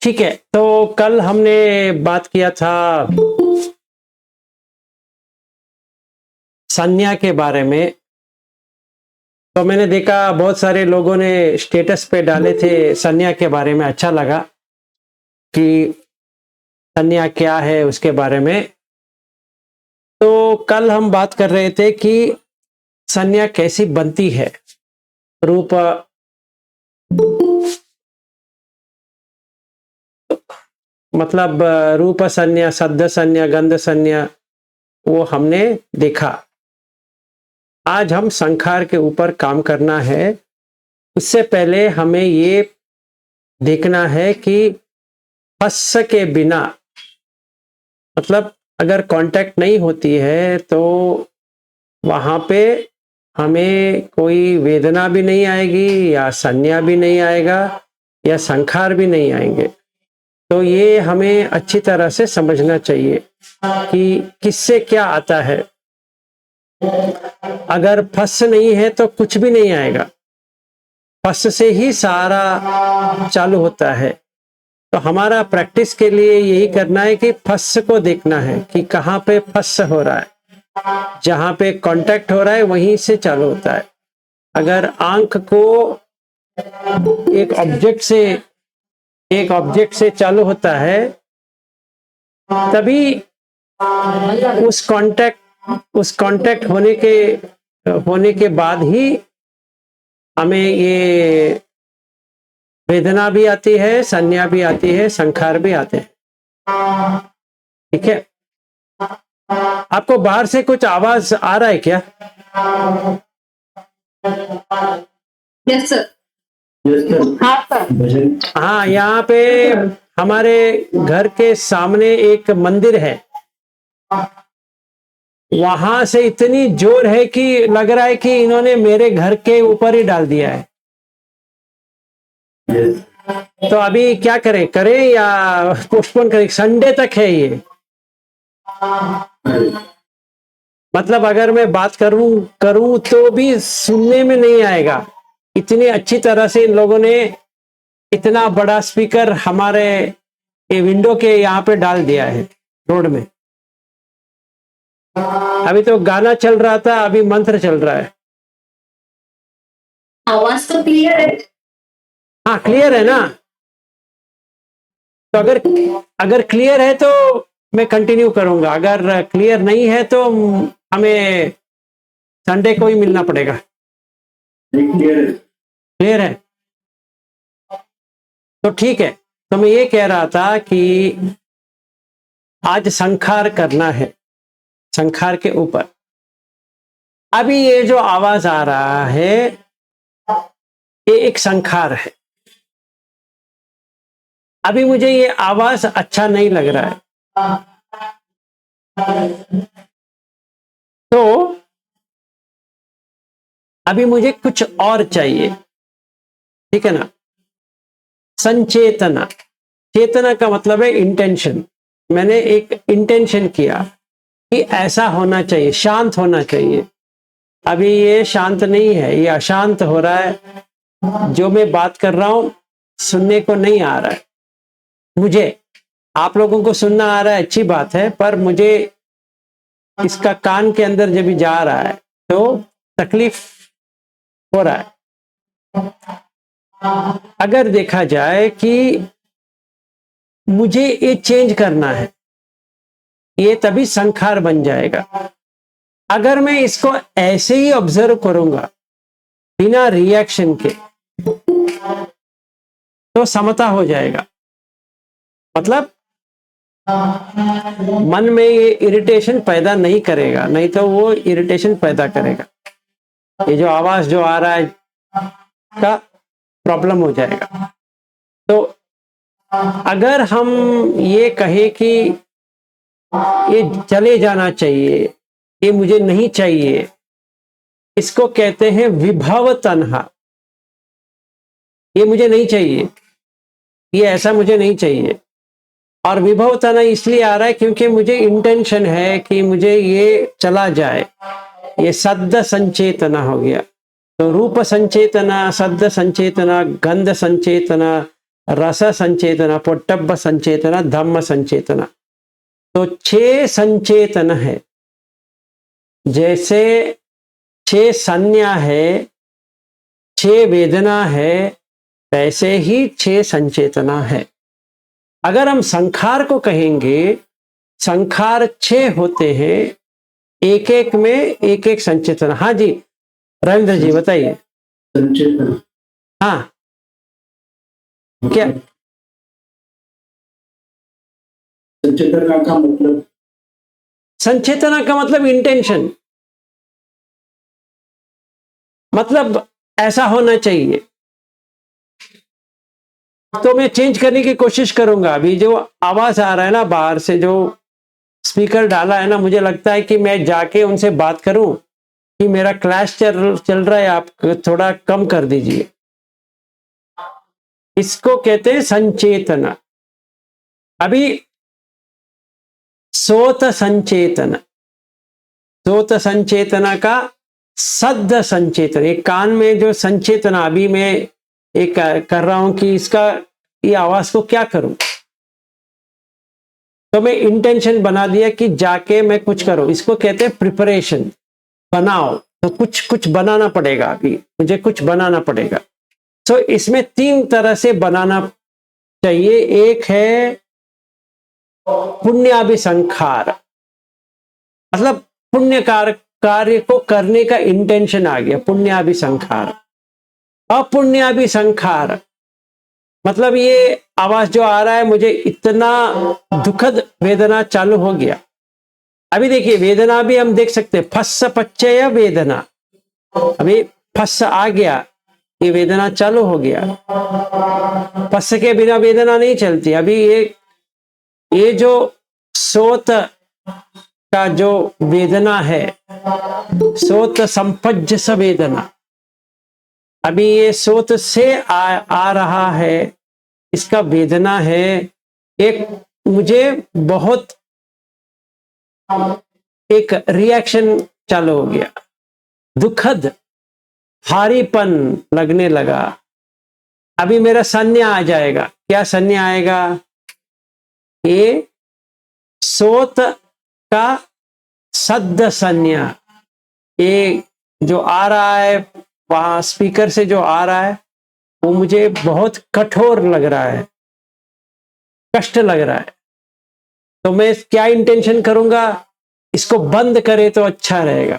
ठीक है, तो कल हमने बात किया था संज्ञा के बारे में। तो मैंने देखा बहुत सारे लोगों ने स्टेटस पे डाले थे संज्ञा के बारे में। अच्छा लगा कि संज्ञा क्या है उसके बारे में। तो कल हम बात कर रहे थे कि संज्ञा कैसी बनती है। रूप मतलब रूप संज्ञा, शब्द संज्ञा, गंध संज्ञा, वो हमने देखा। आज हम संखार के ऊपर काम करना है। उससे पहले हमें ये देखना है कि फस के बिना, मतलब अगर कांटेक्ट नहीं होती है तो वहां पे हमें कोई वेदना भी नहीं आएगी, या संज्ञा भी नहीं आएगा, या संखार भी नहीं आएंगे। तो ये हमें अच्छी तरह से समझना चाहिए कि किससे क्या आता है। अगर फस नहीं है तो कुछ भी नहीं आएगा, फस से ही सारा चालू होता है। तो हमारा प्रैक्टिस के लिए यही करना है कि फस को देखना है कि कहाँ पे फस हो रहा है। जहां पे कांटेक्ट हो रहा है वहीं से चालू होता है। अगर आंख को एक ऑब्जेक्ट से चालू होता है, तभी उस कांटेक्ट होने के बाद ही हमें ये वेदना भी आती है, संज्ञा भी आती है, संखार भी आते हैं। ठीक है, आपको बाहर से कुछ आवाज आ रहा है क्या? Yes sir. हाँ, यहाँ पे हमारे घर के सामने एक मंदिर है। वहां से इतनी जोर है कि लग रहा है कि इन्होंने मेरे घर के ऊपर ही डाल दिया है। तो अभी क्या करें या पोस्टपोन करें? संडे तक है ये। मतलब अगर मैं बात करूं तो भी सुनने में नहीं आएगा। इतनी अच्छी तरह से इन लोगों ने इतना बड़ा स्पीकर हमारे ये विंडो के यहाँ पे डाल दिया है रोड में। अभी तो गाना चल रहा था, अभी मंत्र चल रहा है। आवाज तो क्लियर है? हाँ, क्लियर है ना? तो अगर क्लियर है तो मैं कंटिन्यू करूंगा। अगर क्लियर नहीं है तो हमें संडे को ही मिलना पड़ेगा। क्लियर है तो ठीक है। तो मैं ये कह रहा था कि आज संखार करना है, संखार के ऊपर। अभी ये जो आवाज आ रहा है ये एक संखार है। अभी मुझे ये आवाज अच्छा नहीं लग रहा है, तो अभी मुझे कुछ और चाहिए। ठीक है ना? संचेतना, चेतना का मतलब है इंटेंशन। मैंने एक इंटेंशन किया कि ऐसा होना चाहिए, शांत होना चाहिए। अभी ये शांत नहीं है, ये अशांत हो रहा है। जो मैं बात कर रहा हूं सुनने को नहीं आ रहा है मुझे। आप लोगों को सुनना आ रहा है, अच्छी बात है, पर मुझे इसका कान के अंदर जब भी जा रहा है तो तकलीफ हो रहा है। अगर देखा जाए कि मुझे ये चेंज करना है, ये तभी संखार बन जाएगा। अगर मैं इसको ऐसे ही ऑब्जर्व करूंगा बिना रिएक्शन के तो समता हो जाएगा। मतलब मन में ये इरिटेशन पैदा नहीं करेगा, नहीं तो वो इरिटेशन पैदा करेगा। ये जो आवाज जो आ रहा है का प्रॉब्लम हो जाएगा। तो अगर हम ये कहें कि ये चले जाना चाहिए, ये मुझे नहीं चाहिए, इसको कहते हैं विभव तन्हा। ये मुझे नहीं चाहिए, ये ऐसा मुझे नहीं चाहिए। और विभव तन्हा इसलिए आ रहा है क्योंकि मुझे इंटेंशन है कि मुझे ये चला जाए। ये शब्द संचेतना हो गया। तो रूप संचेतना, शब्द संचेतना, गंध संचेतना, रस संचेतना, पोट्टब्ब संचेतना, धम्म संचेतना। तो 6 संचेतन है। जैसे 6 संज्ञा है, 6 वेदना है, वैसे ही 6 संचेतना है। अगर हम संखार को कहेंगे, संखार 6 होते हैं, एक एक में एक एक संचेतना। हाँ जी रविंद्र जी बताइए। संचेतना, हाँ क्या संचेतना का मतलब? संचेतना का मतलब इंटेंशन, मतलब ऐसा होना चाहिए। तो मैं चेंज करने की कोशिश करूंगा। अभी जो आवाज आ रहा है ना बाहर से, जो स्पीकर डाला है ना, मुझे लगता है कि मैं जाके उनसे बात करूं कि मेरा क्लैश चल रहा है, आप थोड़ा कम कर दीजिए। इसको कहते हैं संचेतना। अभी सोत संचेतना, सोत संचेतना का सद्ध संचेतना, एक कान में जो संचेतना अभी मैं एक कर रहा हूं कि इसका ये आवाज को क्या करूं, तो मैं इंटेंशन बना दिया कि जाके मैं कुछ करूं। इसको कहते हैं प्रिपरेशन, बनाओ। तो कुछ बनाना पड़ेगा, अभी मुझे कुछ बनाना पड़ेगा। तो इसमें 3 तरह से बनाना चाहिए। एक है पुण्याभिसंखार, मतलब पुण्य कार्य को करने का इंटेंशन आ गया, पुण्याभिसंखार। अपुण्याभिसंखार मतलब ये आवाज जो आ रहा है, मुझे इतना दुखद वेदना चालू हो गया। अभी देखिए वेदना भी हम देख सकते हैं, फस्स पच्चय वेदना, अभी फस्स आ गया, ये वेदना चालू हो गया। फस्स के बिना वेदना नहीं चलती। अभी ये जो सोत का जो वेदना है, सोत संपज्जस वेदना, अभी ये सोत से आ रहा है, इसका वेदना है। एक मुझे बहुत एक रिएक्शन चालू हो गया, दुखद भारीपन लगने लगा। अभी मेरा संज्ञा आ जाएगा। क्या संज्ञा आएगा? ये सोत का सद्ध संज्ञा, ये जो आ रहा है वहां स्पीकर से जो आ रहा है, वो मुझे बहुत कठोर लग रहा है, कष्ट लग रहा है। तो मैं क्या इंटेंशन करूंगा, इसको बंद करे तो अच्छा रहेगा।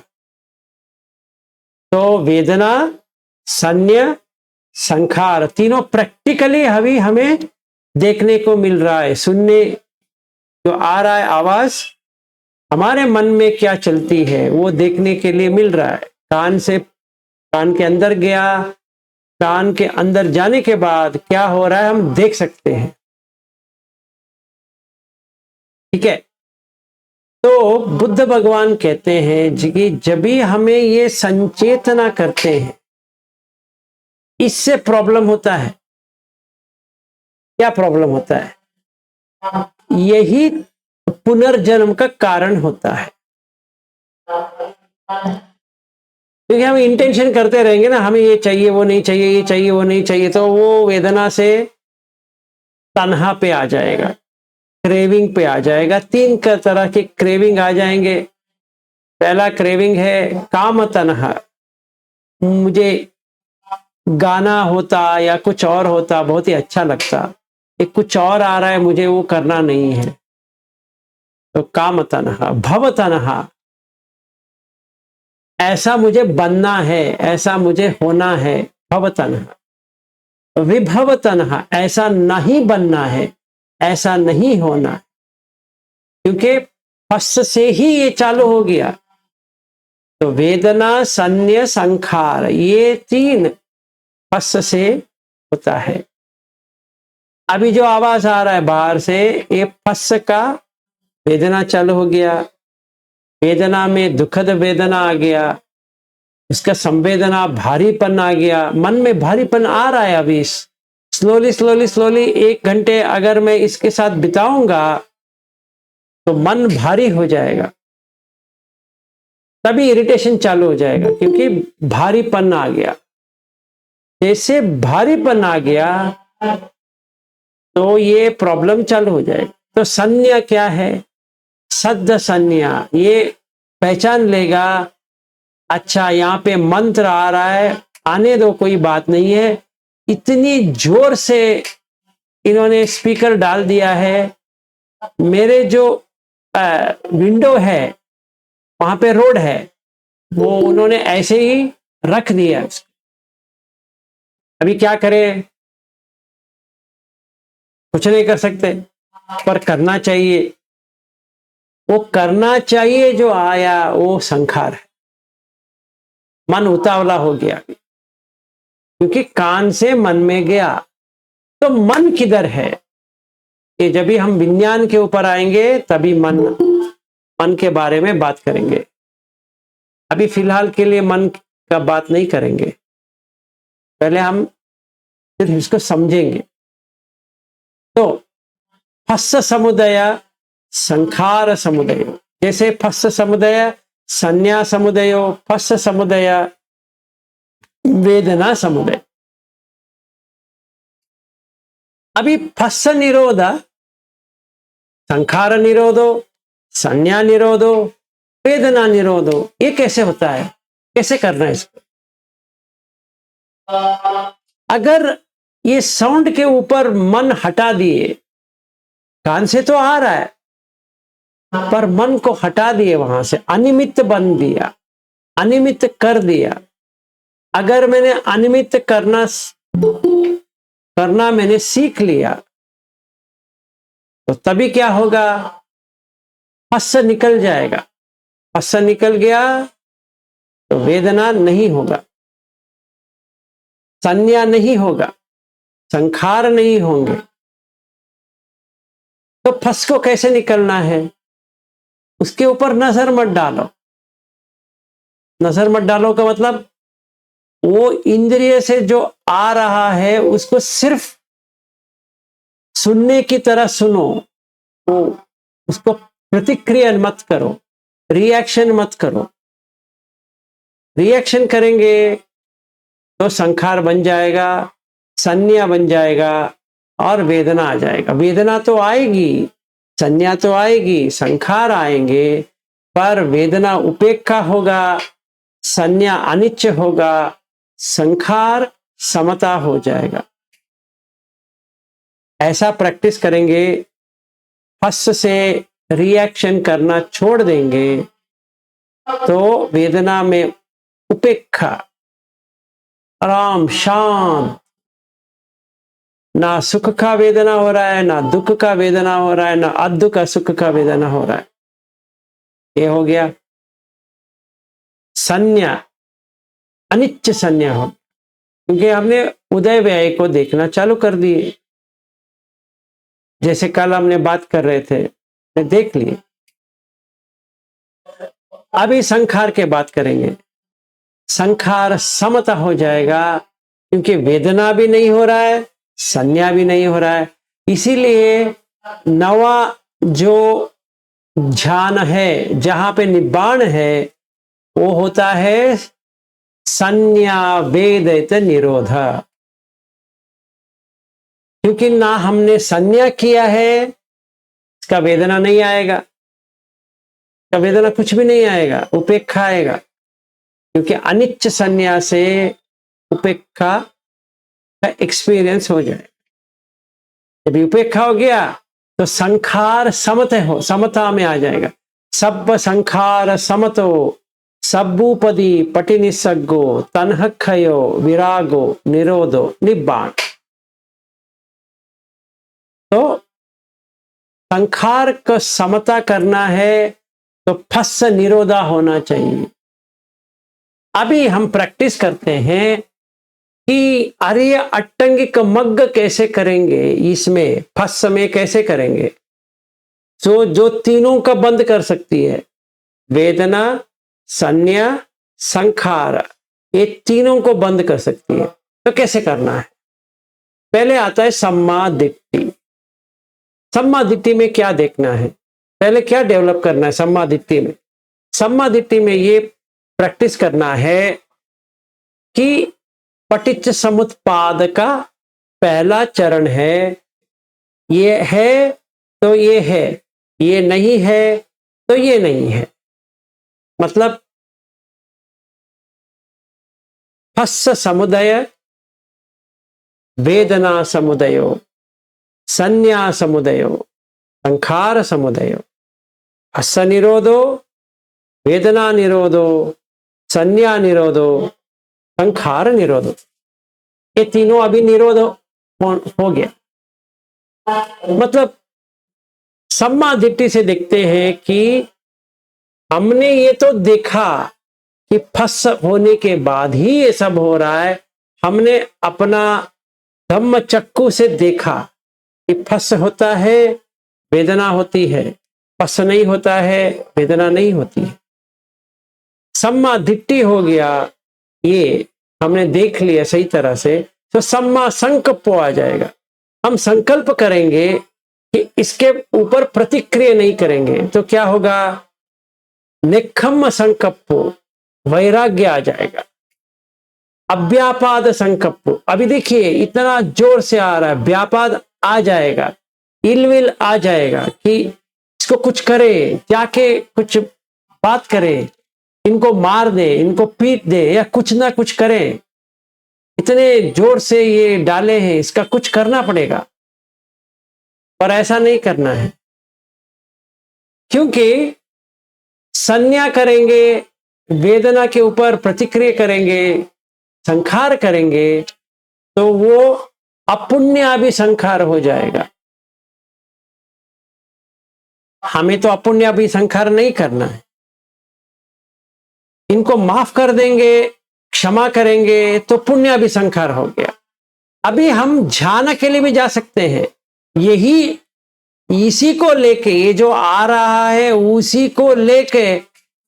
तो वेदना, संज्ञा, संखार, तीनों प्रैक्टिकली अभी हमें देखने को मिल रहा है। सुनने जो आ रहा है आवाज, हमारे मन में क्या चलती है वो देखने के लिए मिल रहा है। कान से कान के अंदर गया, कान के अंदर जाने के बाद क्या हो रहा है हम देख सकते हैं। ठीक है। तो बुद्ध भगवान कहते हैं कि जब भी हमें ये संचेतना करते हैं, इससे प्रॉब्लम होता है। क्या प्रॉब्लम होता है? यही पुनर्जन्म का कारण होता है। क्योंकि हम इंटेंशन करते रहेंगे ना, हमें ये चाहिए वो नहीं चाहिए, ये चाहिए वो नहीं चाहिए, तो वो वेदना से तन्हा पे आ जाएगा, क्रेविंग पे आ जाएगा। 3 तरह के क्रेविंग आ जाएंगे। पहला क्रेविंग है काम तन्हा, मुझे गाना होता या कुछ और होता बहुत ही अच्छा लगता, एक कुछ और आ रहा है, मुझे वो करना नहीं है, तो काम तन्हा। भव तन्हा, ऐसा मुझे बनना है, ऐसा मुझे होना है, भव तन्हा। विभव तन्हा, ऐसा नहीं बनना है, ऐसा नहीं होना, क्योंकि फर्स्ट से ही ये चालू हो गया। तो वेदना, संज्ञा, संखार, ये 3 फर्स्ट से होता है। अभी जो आवाज आ रहा है बाहर से, ये फर्स्ट का वेदना चालू हो गया। वेदना में दुखद वेदना आ गया, उसका संवेदना भारीपन आ गया, मन में भारीपन आ रहा है। अभी स्लोली स्लोली स्लोली 1 घंटे अगर मैं इसके साथ बिताऊंगा तो मन भारी हो जाएगा, तभी इरिटेशन चालू हो जाएगा, क्योंकि भारीपन आ गया। जैसे भारीपन आ गया, तो ये प्रॉब्लम चालू हो जाएगी। तो संज्ञा क्या है? सद्ध संज्ञा, ये पहचान लेगा, अच्छा यहाँ पे मंत्र आ रहा है, आने दो, कोई बात नहीं है। इतनी जोर से इन्होंने स्पीकर डाल दिया है, मेरे जो विंडो है वहां पे रोड है, वो उन्होंने ऐसे ही रख दिया। अभी क्या करें? कुछ नहीं कर सकते, पर करना चाहिए। वो करना चाहिए जो आया वो संखार है। मन उतावला हो गया क्योंकि कान से मन में गया। तो मन किधर है? कि जब भी हम विज्ञान के ऊपर आएंगे तभी मन के बारे में बात करेंगे। अभी फिलहाल के लिए मन का बात नहीं करेंगे, पहले हम सिर्फ इसको समझेंगे। तो फस्स समुदय संखार समुदय, जैसे फस्स समुदय संज्ञा समुदय, फस्स समुदय वेदना समुदय। अभी फस्स निरोध, संखार निरोधो, संज्ञा निरोधो, वेदना निरोधो, ये कैसे होता है? कैसे करना है इसको? अगर ये साउंड के ऊपर मन हटा दिए, कान से तो आ रहा है पर मन को हटा दिए, वहां से अनिमित्त बन दिया, अनिमित्त कर दिया। अगर मैंने अनिमित्त करना मैंने सीख लिया तो तभी क्या होगा? फस्स निकल जाएगा। फस्स निकल गया तो वेदना नहीं होगा, संज्ञा नहीं होगा, संखार नहीं होंगे। तो फस को कैसे निकलना है? उसके ऊपर नजर मत डालो। नजर मत डालो का मतलब वो इंद्रिय से जो आ रहा है उसको सिर्फ सुनने की तरह सुनो, वो उसको प्रतिक्रिया मत करो, रिएक्शन मत करो। रिएक्शन करेंगे तो संखार बन जाएगा, संज्ञा बन जाएगा और वेदना आ जाएगा। वेदना तो आएगी, संज्ञा तो आएगी, संखार आएंगे, पर वेदना उपेक्षा होगा, संज्ञा अनिच्छ होगा, संखार समता हो जाएगा। ऐसा प्रैक्टिस करेंगे, फस से रिएक्शन करना छोड़ देंगे तो वेदना में उपेक्षा, आराम, शांत, ना सुख का वेदना हो रहा है, ना दुख का वेदना हो रहा है, ना अद्दु का सुख का वेदना हो रहा है। ये हो गया संज्ञा, अनिच्छ संज्ञा हो, क्योंकि हमने उदय व्यय को देखना चालू कर दिए। जैसे कल हमने बात कर रहे थे, देख लिए। अभी संखार के बात करेंगे। संखार समता हो जाएगा क्योंकि वेदना भी नहीं हो रहा है, संज्ञा भी नहीं हो रहा है। इसीलिए नवा जो ध्यान है, जहां पे निब्बाण है, वो होता है संज्ञा वेदित निरोध। क्योंकि ना हमने संज्ञा किया है, इसका वेदना नहीं आएगा, इसका वेदना कुछ भी नहीं आएगा, उपेक्षा आएगा। क्योंकि अनिच्छ संज्ञा से उपेक्षा का एक्सपीरियंस हो जाए। जब उपेक्षा हो गया तो संखार समता में आ जाएगा। सब संखार समतो सब्बूपदी पटि निसग्गो तन्हक्षयो विरागो निरोधो निब्बाण। तो संखार को समता करना है तो फस्स निरोधा होना चाहिए। अभी हम प्रैक्टिस करते हैं कि अरे अट्टंगिक मग्ग कैसे करेंगे, इसमें फस्स में कैसे करेंगे। जो तीनों का बंद कर सकती है, वेदना, संज्ञा, संखार, ये तीनों को बंद कर सकती है। तो कैसे करना है? पहले आता है सम्मा दिट्ठी। सम्मा दिट्ठी में क्या देखना है? पहले क्या डेवलप करना है सम्मा दिट्ठी में? सम्मा दिट्ठी में ये प्रैक्टिस करना है कि पटिच्च समुत्पाद का पहला चरण है ये है तो ये है, ये नहीं है तो ये नहीं है। मतलब फस्स समुदय, वेदना समुदयो, संज्ञा समुदयो, संखार समुदयो। फस्स निरोधो, वेदना निरोधो, संज्ञा निरोधो, संखार निरोधो। ये तीनों अभी निरोध हो गया। मतलब सम्मा दृष्टि से देखते हैं कि हमने ये तो देखा कि फस होने के बाद ही ये सब हो रहा है। हमने अपना धम्म चक्कू से देखा कि फस होता है, वेदना होती है, फस नहीं होता है, वेदना नहीं होती है। सम्मा दृष्टि हो गया, ये हमने देख लिया सही तरह से, तो सम्मा संकल्प आ जाएगा। हम संकल्प करेंगे कि इसके ऊपर प्रतिक्रिया नहीं करेंगे तो क्या होगा? निखम्म संकल्प, वैराग्य आ जाएगा। अव्यापाद संकल्प, अभी देखिए इतना जोर से आ रहा है, व्यापाद आ जाएगा, इलविल आ जाएगा कि इसको कुछ करे, जाके कुछ बात करे, इनको मार दे, इनको पीट दे या कुछ ना कुछ करें। इतने जोर से ये डाले हैं, इसका कुछ करना पड़ेगा। पर ऐसा नहीं करना है, क्योंकि संज्ञा करेंगे, वेदना के ऊपर प्रतिक्रिया करेंगे, संखार करेंगे तो वो अपुण्याभि संखार हो जाएगा। हमें तो अपुण्याभि संखार नहीं करना है। इनको माफ कर देंगे, क्षमा करेंगे तो पुण्याभि संखार हो गया। अभी हम ध्यान के लिए भी जा सकते हैं, यही इसी को लेके, ये जो आ रहा है उसी को लेके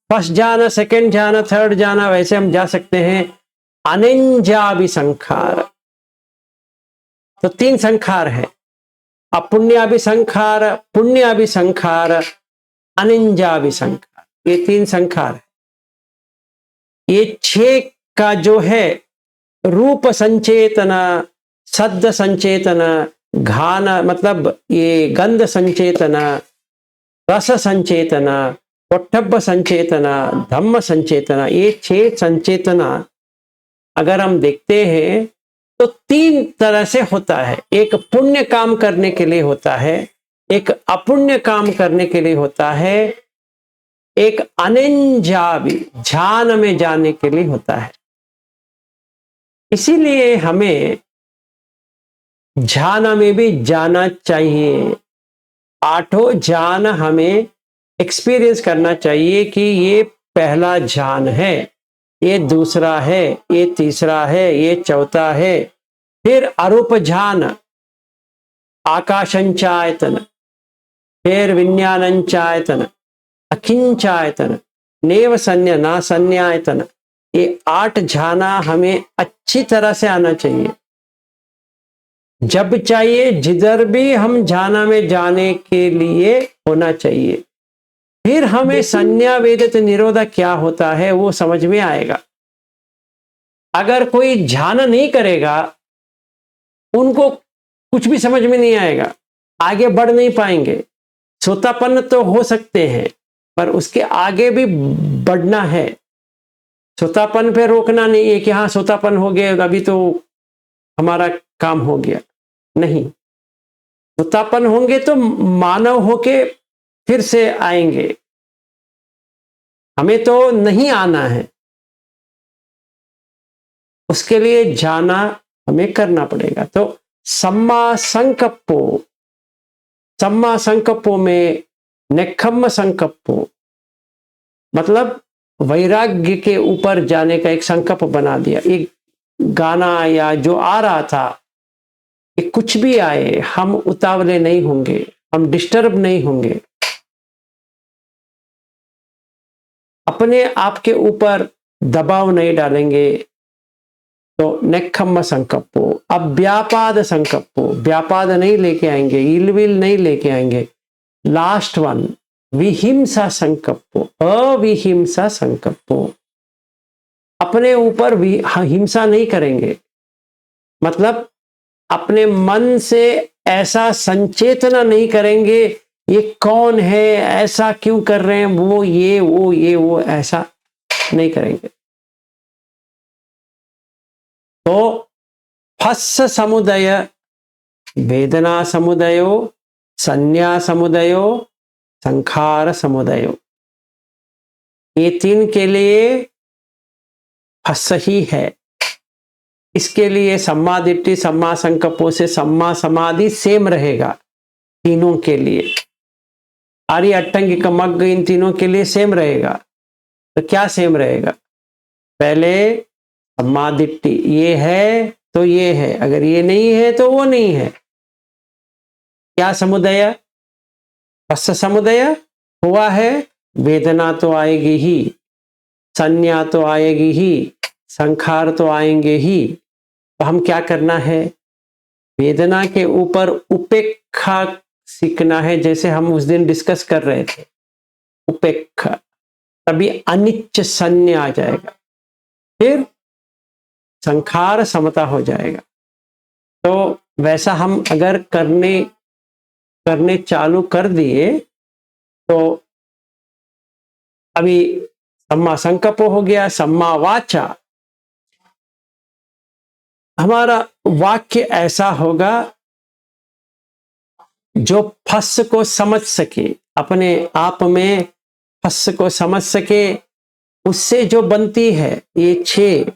फर्स्ट जाना, सेकंड जाना, थर्ड जाना, वैसे हम जा सकते हैं। अनिंजाभि संखार, तो 3 संखार है, अपुण्याभि संखार, पुण्याभि संखार, अनिंजाभि संखार, ये 3 संखार है। ये 6 का जो है रूप संचेतना, शब्द संचेतना, घान मतलब ये गंध संचेतना, रस संचेतना, पोट्टब्ब संचेतना, धम्म संचेतना, ये 6 संचेतना अगर हम देखते हैं तो 3 तरह से होता है। एक पुण्य काम करने के लिए होता है, एक अपुण्य काम करने के लिए होता है, एक अनिंजाभि ध्यान में जाने के लिए होता है। इसीलिए हमें ध्यान में भी जाना चाहिए। 8 ध्यान हमें एक्सपीरियंस करना चाहिए कि ये पहला ध्यान है, ये दूसरा है, ये तीसरा है, ये चौथा है। फिर अरूप ध्यान, आकाशंचायतन, फिर विज्ञानंचायतन, अकिंचायतन, नेव संज्ञा ना संज्ञायतन। ये 8 ध्याना हमें अच्छी तरह से आना चाहिए। जब चाहिए जिधर भी हम ध्यान में जाने के लिए होना चाहिए। फिर हमें संज्ञा वेदित निरोध क्या होता है वो समझ में आएगा। अगर कोई ध्यान नहीं करेगा, उनको कुछ भी समझ में नहीं आएगा, आगे बढ़ नहीं पाएंगे। सोतापन्न तो हो सकते हैं, पर उसके आगे भी बढ़ना है। सोतापन पे रोकना नहीं है कि हाँ सोतापन हो गया अभी तो हमारा काम हो गया, नहीं। सोतापन होंगे तो मानव होके फिर से आएंगे, हमें तो नहीं आना है। उसके लिए जाना हमें करना पड़ेगा। तो सम्मा संकप्पो, सम्मा संकप्पो में नेखम्म संकप्पो मतलब वैराग्य के ऊपर जाने का एक संकल्प बना दिया। एक गाना या जो आ रहा था कि कुछ भी आए हम उतावले नहीं होंगे, हम डिस्टर्ब नहीं होंगे, अपने आप के ऊपर दबाव नहीं डालेंगे। तो नेखम्म संकप्पो, अव्यापाद संकप्पो, व्यापाद नहीं लेके आएंगे, इलविल नहीं लेके आएंगे। लास्ट वन विहिंसा संकप्पो, अविहिंसा संकप्पो, अपने ऊपर हिंसा नहीं करेंगे। मतलब अपने मन से ऐसा संचेतना नहीं करेंगे, ये कौन है, ऐसा क्यों कर रहे हैं, वो ये वो ऐसा नहीं करेंगे। तो फस्स समुदय, वेदना समुदयो, संज्ञा समुदयो, संखार समुदयो, ये तीन के लिए फस्स ही है। इसके लिए सम्मा दिट्ठि, सम्मा संकल्पों से सम्मा समाधि सेम रहेगा तीनों के लिए। आर्य अट्टंगिक मग्ग इन तीनों के लिए सेम रहेगा। तो क्या सेम रहेगा? पहले सम्मा दिट्ठि, ये है तो ये है, अगर ये नहीं है तो वो नहीं है। क्या समुदय? फस्स समुदय हुआ है, वेदना तो आएगी ही, संज्ञा तो आएगी ही, संखार तो आएंगे ही। तो हम क्या करना है? वेदना के ऊपर उपेक्षा सीखना है, जैसे हम उस दिन डिस्कस कर रहे थे, उपेक्षा। तभी अनिच्च संज्ञा आ जाएगा, फिर संखार समता हो जाएगा। तो वैसा हम अगर करने चालू कर दिए तो अभी सम्मा संकल्प हो गया, सम्मा वाचा। हमारा वाक्य ऐसा होगा जो फस को समझ सके, अपने आप में फस को समझ सके। उससे जो बनती है ये 6,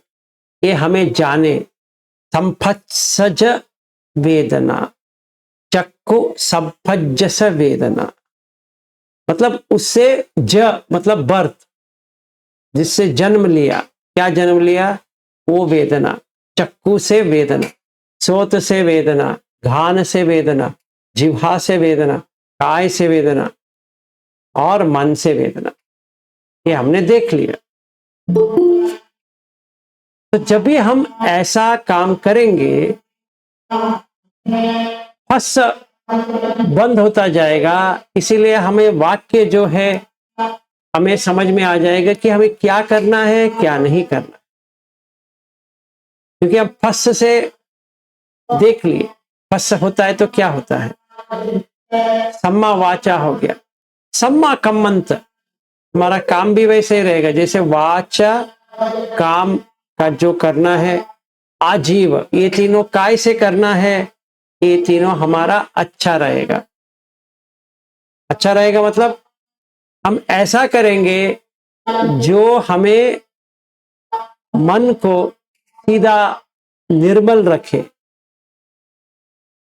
ये हमें जाने। संफत्सज वेदना, चक्कु संफज्जस वेदना, मतलब उससे मतलब बर्थ, जिससे जन्म लिया। क्या जन्म लिया? वो वेदना। चक्कू से वेदना, सोत से वेदना, घान से वेदना, जिह्वा से वेदना, काय से वेदना और मन से वेदना, ये हमने देख लिया। तो जब भी हम ऐसा काम करेंगे, फस बंद होता जाएगा। इसीलिए हमें वाक्य जो है हमें समझ में आ जाएगा कि हमें क्या करना है, क्या नहीं करना। क्योंकि हम फस से देख लिए, फस होता है तो क्या होता है? सम्मा वाचा हो गया। सम्मा कम्मंत, हमारा काम भी वैसे ही रहेगा जैसे वाचा, काम का जो करना है, आजीव, ये तीनों काय से करना है, ये तीनों हमारा अच्छा रहेगा। अच्छा रहेगा मतलब हम ऐसा करेंगे जो हमें मन को सीधा निर्मल रखे।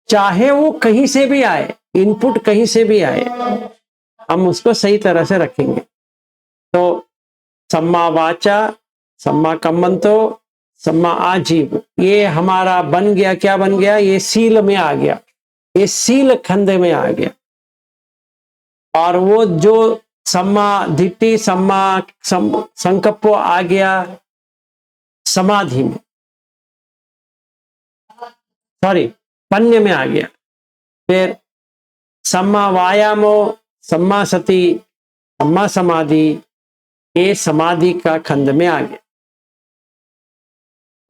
चाहे वो कहीं से भी आए, इनपुट कहीं से भी आए, हम उसको सही तरह से रखेंगे। तो सम्मा वाचा, सम्मा कम्मंतो, सम्मा आजीव, ये हमारा बन गया। क्या बन गया? ये सील में आ गया, ये सील खंड में आ गया। और वो जो सम्मा दिट्ठि, सम्मा संकल्प आ गया समाधि में, सॉरी पन्य में आ गया। फिर सम्मा वायामो, सम्मा सति, सम्मा समाधि, ये समाधि का खंड में आ गया।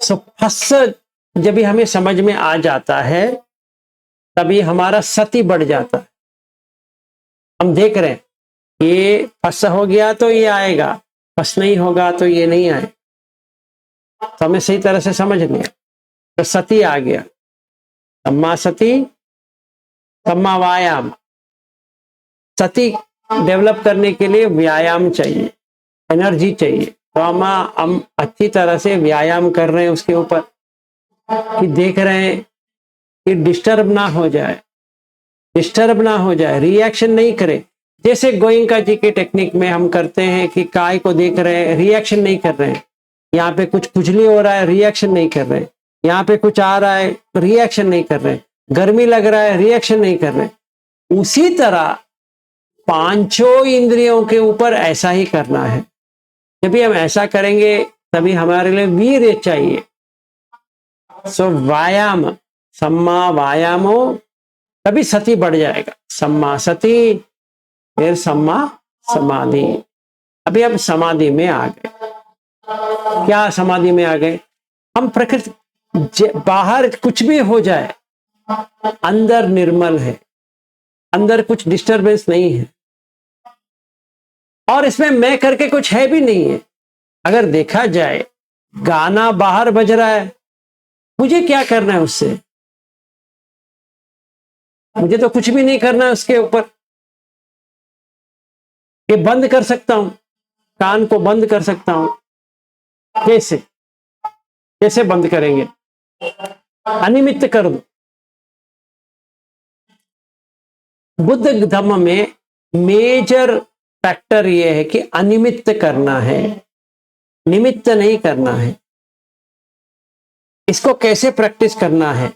सो फस जब भी हमें समझ में आ जाता है तभी हमारा सति बढ़ जाता है। हम देख रहे हैं ये फस हो गया तो ये आएगा, फस नहीं होगा तो ये नहीं आए। तो हमें सही तरह से समझ लिया तो सती आ गया। सम्मा सती, सम्मा व्यायाम। सती डेवलप करने के लिए व्यायाम चाहिए, एनर्जी चाहिए। तो हम अच्छी तरह से व्यायाम कर रहे हैं उसके ऊपर, कि देख रहे हैं कि डिस्टर्ब ना हो जाए, डिस्टर्ब ना हो जाए, रिएक्शन नहीं करे। जैसे गोइंका जी की टेक्निक में हम करते हैं कि काय को देख रहे हैं, रिएक्शन नहीं कर रहे हैं। यहाँ पे कुछ खुजली हो रहा है, रिएक्शन नहीं कर रहे हैं। यहाँ पे कुछ आ रहा है, रिएक्शन नहीं कर रहे हैं। गर्मी लग रहा है, रिएक्शन नहीं कर रहे हैं। उसी तरह पांचों इंद्रियों के ऊपर ऐसा ही करना है। जब भी हम ऐसा करेंगे तभी हमारे लिए वीर्य चाहिए। सो व्यायाम, सम्मा व्यायामो, तभी सती बढ़ जाएगा। सम्मा सती, फिर सम्मा समाधि। अभी हम समाधि में आ गए। क्या समाधि में आ गए? हम प्रकृति बाहर कुछ भी हो जाए, अंदर निर्मल है, अंदर कुछ डिस्टरबेंस नहीं है, और इसमें मैं करके कुछ है भी नहीं है। अगर देखा जाए, गाना बाहर बज रहा है, मुझे क्या करना है उससे? मुझे तो कुछ भी नहीं करना है उसके ऊपर। ये बंद कर सकता हूं, कान को बंद कर सकता हूं। कैसे कैसे बंद करेंगे? अनिमित्त कर दो। बुद्ध धर्म में मेजर फैक्टर यह है कि अनिमित्त करना है, निमित्त नहीं करना है। इसको कैसे प्रैक्टिस करना है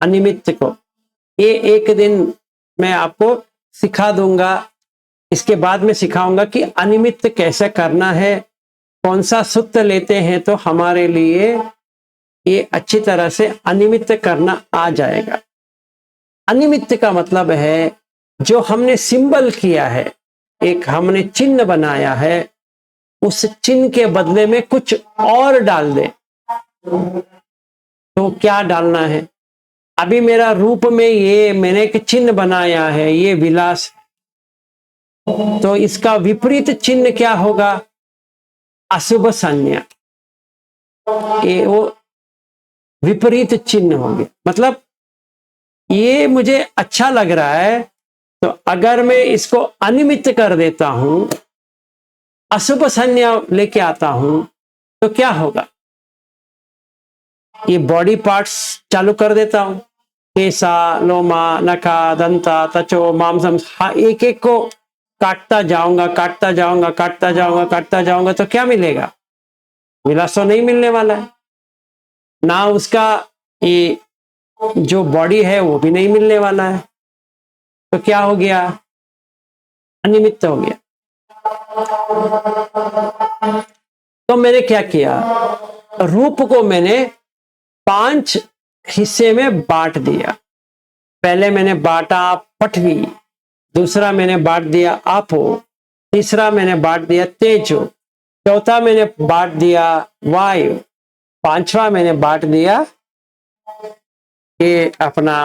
अनिमित्त को, ये एक दिन मैं आपको सिखा दूंगा। इसके बाद में सिखाऊंगा कि अनिमित्त कैसे करना है, कौन सा सूत्र लेते हैं तो हमारे लिए ये अच्छी तरह से अनिमित्त करना आ जाएगा। अनिमित्त का मतलब है जो हमने सिंबल किया है, एक हमने चिन्ह बनाया है, उस चिन्ह के बदले में कुछ और डाल दे। तो क्या डालना है? अभी मेरा रूप में ये मैंने एक चिन्ह बनाया है, ये विलास, तो इसका विपरीत चिन्ह क्या होगा? अशुभ संज्ञा। ये वो विपरीत चिन्ह होंगे। मतलब ये मुझे अच्छा लग रहा है, तो अगर मैं इसको अनिमित्त कर देता हूं, अशुभ संज्ञा लेके आता हूं, तो क्या होगा? ये बॉडी पार्ट्स चालू कर देता हूं, केसा, लोमा, नखा, दंता, तचो, मांसम, एक एक को काटता जाऊंगा, काटता जाऊंगा, काटता जाऊंगा, काटता जाऊंगा, तो क्या मिलेगा? विलास तो नहीं मिलने वाला है ना, उसका ये जो बॉडी है वो भी नहीं मिलने वाला है। तो क्या हो गया? अनिमित्त हो गया। तो मैंने क्या किया? रूप को मैंने 5 हिस्से में बांट दिया। पहले मैंने बांटा पृथ्वी, दूसरा मैंने बांट दिया आपो, तीसरा मैंने बांट दिया तेजो, चौथा मैंने बांट दिया वायु, पांचवा मैंने बांट दिया ये अपना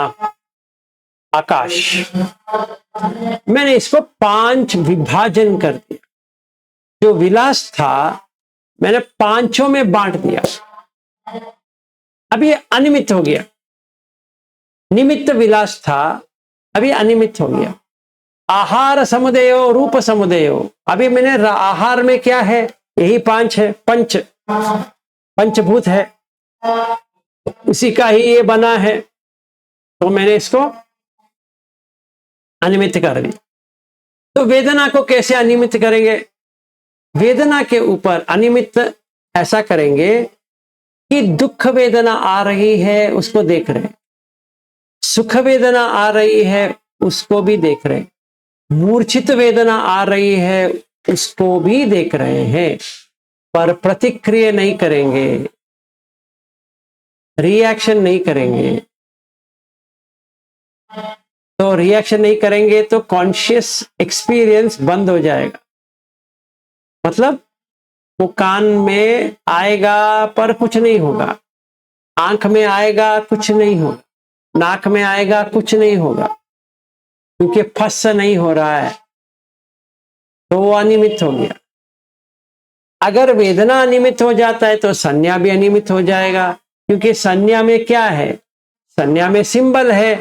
आकाश। मैंने इसको 5 विभाजन कर दिया। जो विलास था मैंने 5 में बांट दिया। अब ये अनिमित्त हो गया। निमित्त विलास था, अभी अनिमित्त हो गया। आहार समुदयो, रूप समुदयो, अभी मैंने आहार में क्या है? यही 5 है, पंचभूत है, उसी का ही ये बना है। तो मैंने इसको अनिमित्त कर दिया। तो वेदना को कैसे अनिमित्त करेंगे? वेदना के ऊपर अनिमित्त ऐसा करेंगे कि दुख वेदना आ रही है उसको देख रहे हैं, सुख वेदना आ रही है उसको भी देख रहे हैं, मूर्छित वेदना आ रही है उसको भी देख रहे हैं, पर प्रतिक्रिया नहीं करेंगे, रिएक्शन नहीं करेंगे। तो रिएक्शन नहीं करेंगे तो कॉन्शियस एक्सपीरियंस बंद हो जाएगा। मतलब वो कान में आएगा पर कुछ नहीं होगा, आंख में आएगा कुछ नहीं होगा, नाक में आएगा कुछ नहीं होगा, क्योंकि फस नहीं हो रहा है, तो वो अनिमित्त हो गया। अगर वेदना अनिमित्त हो जाता है तो संज्ञा भी अनिमित्त हो जाएगा, क्योंकि संज्ञा में क्या है? संज्ञा में सिंबल है।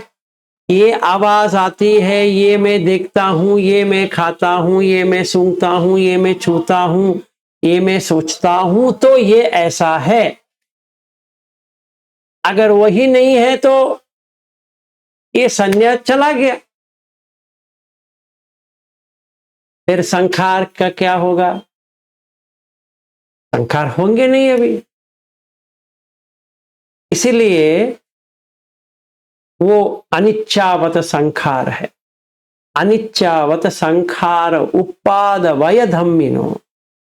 ये आवाज आती है, ये मैं देखता हूं, ये मैं खाता हूं, ये मैं सूंघता हूं, ये मैं छूता हूं, ये मैं सोचता हूं, तो ये ऐसा है। अगर वही नहीं है तो ये संज्ञा चला गया। फिर संखार का क्या होगा? संखार होंगे नहीं अभी। इसीलिए वो अनिच्छावत संखार है। अनिच्छावत संखार उपाद वय धम्मिनो।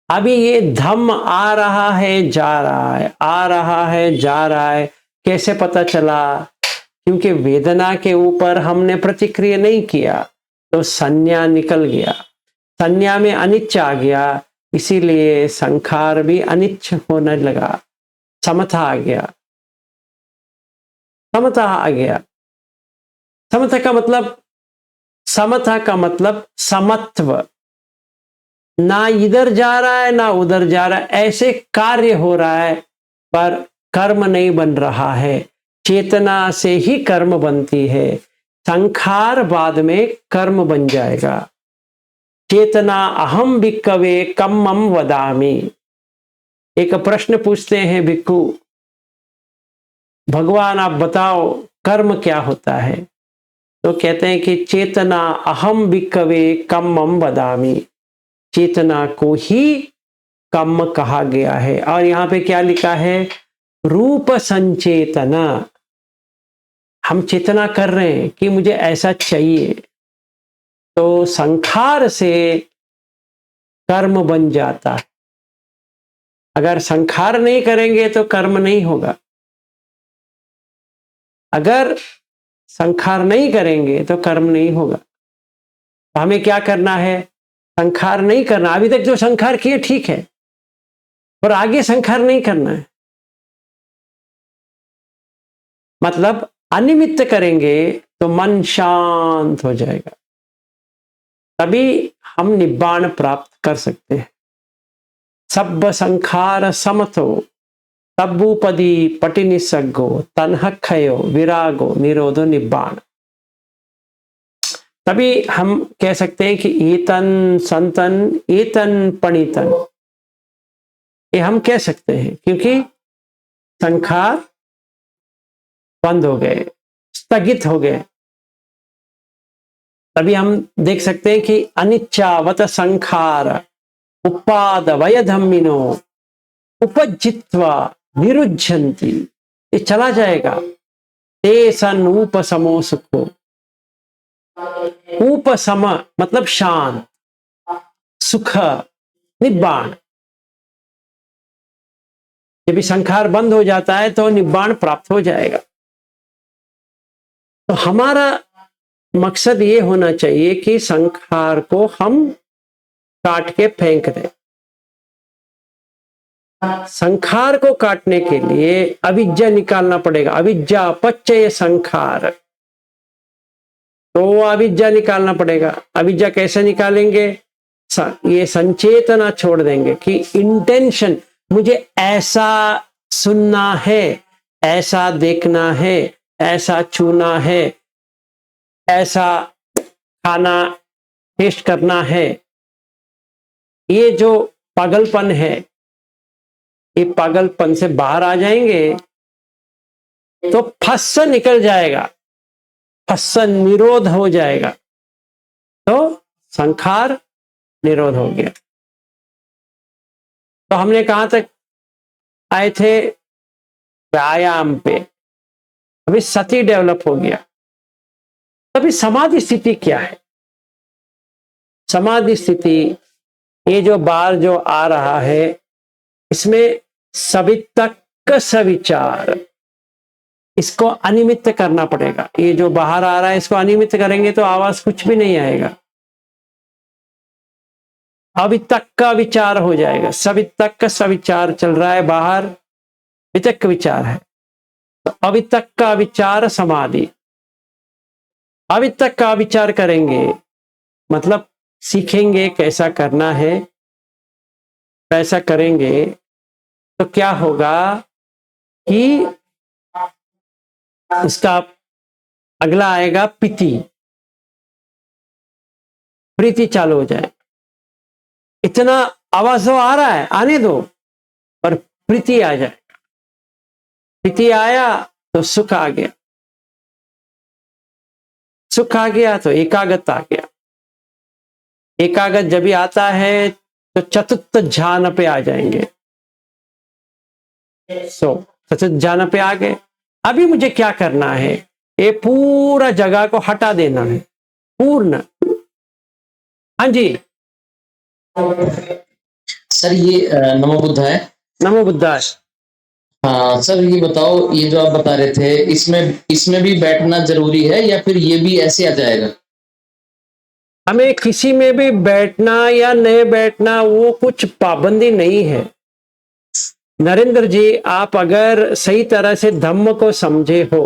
अभी ये धम्म आ रहा है जा रहा है, आ रहा है जा रहा है। कैसे पता चला? क्योंकि वेदना के ऊपर हमने प्रतिक्रिया नहीं किया, तो संज्ञा निकल गया, संज्ञा में अनिच्छ आ गया, इसीलिए संखार भी अनिच्छ होने लगा, समता आ गया। समता आ गया। समता का मतलब समत्व, ना इधर जा रहा है ना उधर जा रहा है, ऐसे कार्य हो रहा है पर कर्म नहीं बन रहा है। चेतना से ही कर्म बनती है, संखार बाद में कर्म बन जाएगा। चेतना अहम भिक्खवे कम्मम वदामि। एक प्रश्न पूछते हैं भिक्खु, भगवान आप बताओ कर्म क्या होता है? तो कहते हैं कि चेतना अहम भिक्खवे कम्मम वदामि, चेतना को ही कम्म कहा गया है। और यहां पे क्या लिखा है? रूप संचेतना। हम चेतना कर रहे हैं कि मुझे ऐसा चाहिए, तो संखार से कर्म बन जाता है। अगर संखार नहीं करेंगे तो कर्म नहीं होगा। अगर संखार नहीं करेंगे तो कर्म नहीं होगा। तो हमें क्या करना है? संखार नहीं करना। अभी तक जो संखार किए ठीक है, पर आगे संखार नहीं करना है। मतलब अनिमित्त करेंगे तो मन शांत हो जाएगा, तभी हम निब्बाण प्राप्त कर सकते हैं। सब्ब संखार समतो तब्बूपदी पटिनिसग्गो तन्हक्षयो विरागो निरोधो निब्बाण। तभी हम कह सकते हैं कि एतन संतन एतन पणितन, ये हम कह सकते हैं क्योंकि संखार बंद हो गए, स्थगित हो गए। तभी हम देख सकते हैं कि अनिच्चावत संखार उपाद वय धम्मिनो उपजित्वा निरुज्जन्ति, ये चला जाएगा। ते सन उपसमो सुखो, उपसम मतलब शांत, सुख निब्बाण। जब भी संखार बंद हो जाता है तो निब्बाण प्राप्त हो जाएगा। तो हमारा मकसद ये होना चाहिए कि संखार को हम काट के फेंक दें। संखार को काटने के लिए अविद्या निकालना पड़ेगा। अविद्या पच्चय संखार, तो अविद्या निकालना पड़ेगा। अविद्या कैसे निकालेंगे? ये संचेतना छोड़ देंगे कि इंटेंशन, मुझे ऐसा सुनना है, ऐसा देखना है, ऐसा छूना है, ऐसा खाना टेस्ट करना है। ये जो पागलपन है, ये पागलपन से बाहर आ जाएंगे तो फस्स निकल जाएगा, फस्स निरोध हो जाएगा, तो संखार निरोध हो गया। तो हमने कहां तक आए थे? व्यायाम पे। अभी सती डेवलप हो गया। अभी समाधि स्थिति क्या है? समाधि स्थिति, ये जो बार जो आ रहा है, इसमें सवितक्क सविचार, इसको अनिमित्त करना पड़ेगा। ये जो बाहर आ रहा है इसको अनिमित्त करेंगे तो आवाज कुछ भी नहीं आएगा। अवितक्क विचार हो जाएगा। सवितक्क सविचार चल रहा है, बाहर वितक्क विचार है, तो अवितक्क विचार समाधि। अवितक्क विचार करेंगे मतलब सीखेंगे कैसा करना है, कैसा करेंगे तो क्या होगा कि उसका अगला आएगा प्रीति। प्रीति चालू हो जाए। इतना आवाज तो आ रहा है, आने दो, पर प्रीति आ जाए। प्रीति आया तो सुख आ गया, सुख आ गया तो एकाग्रता आ गया। एकाग्र जब भी आता है तो चतुर्थ ध्यान पे आ जाएंगे। चतुर्थ ध्यान पे आ गए। अभी मुझे क्या करना है? ये पूरा जगह को हटा देना है, पूर्ण। हाँ जी सर, ये नमो बुद्धाय। नमो बुद्धाय। हाँ सर, ये बताओ, ये जो आप बता रहे थे, इसमें भी बैठना जरूरी है या फिर ये भी ऐसे आ जाएगा? हमें किसी में भी बैठना या नहीं बैठना वो कुछ पाबंदी नहीं है। नरेंद्र जी, आप अगर सही तरह से धम्म को समझे हो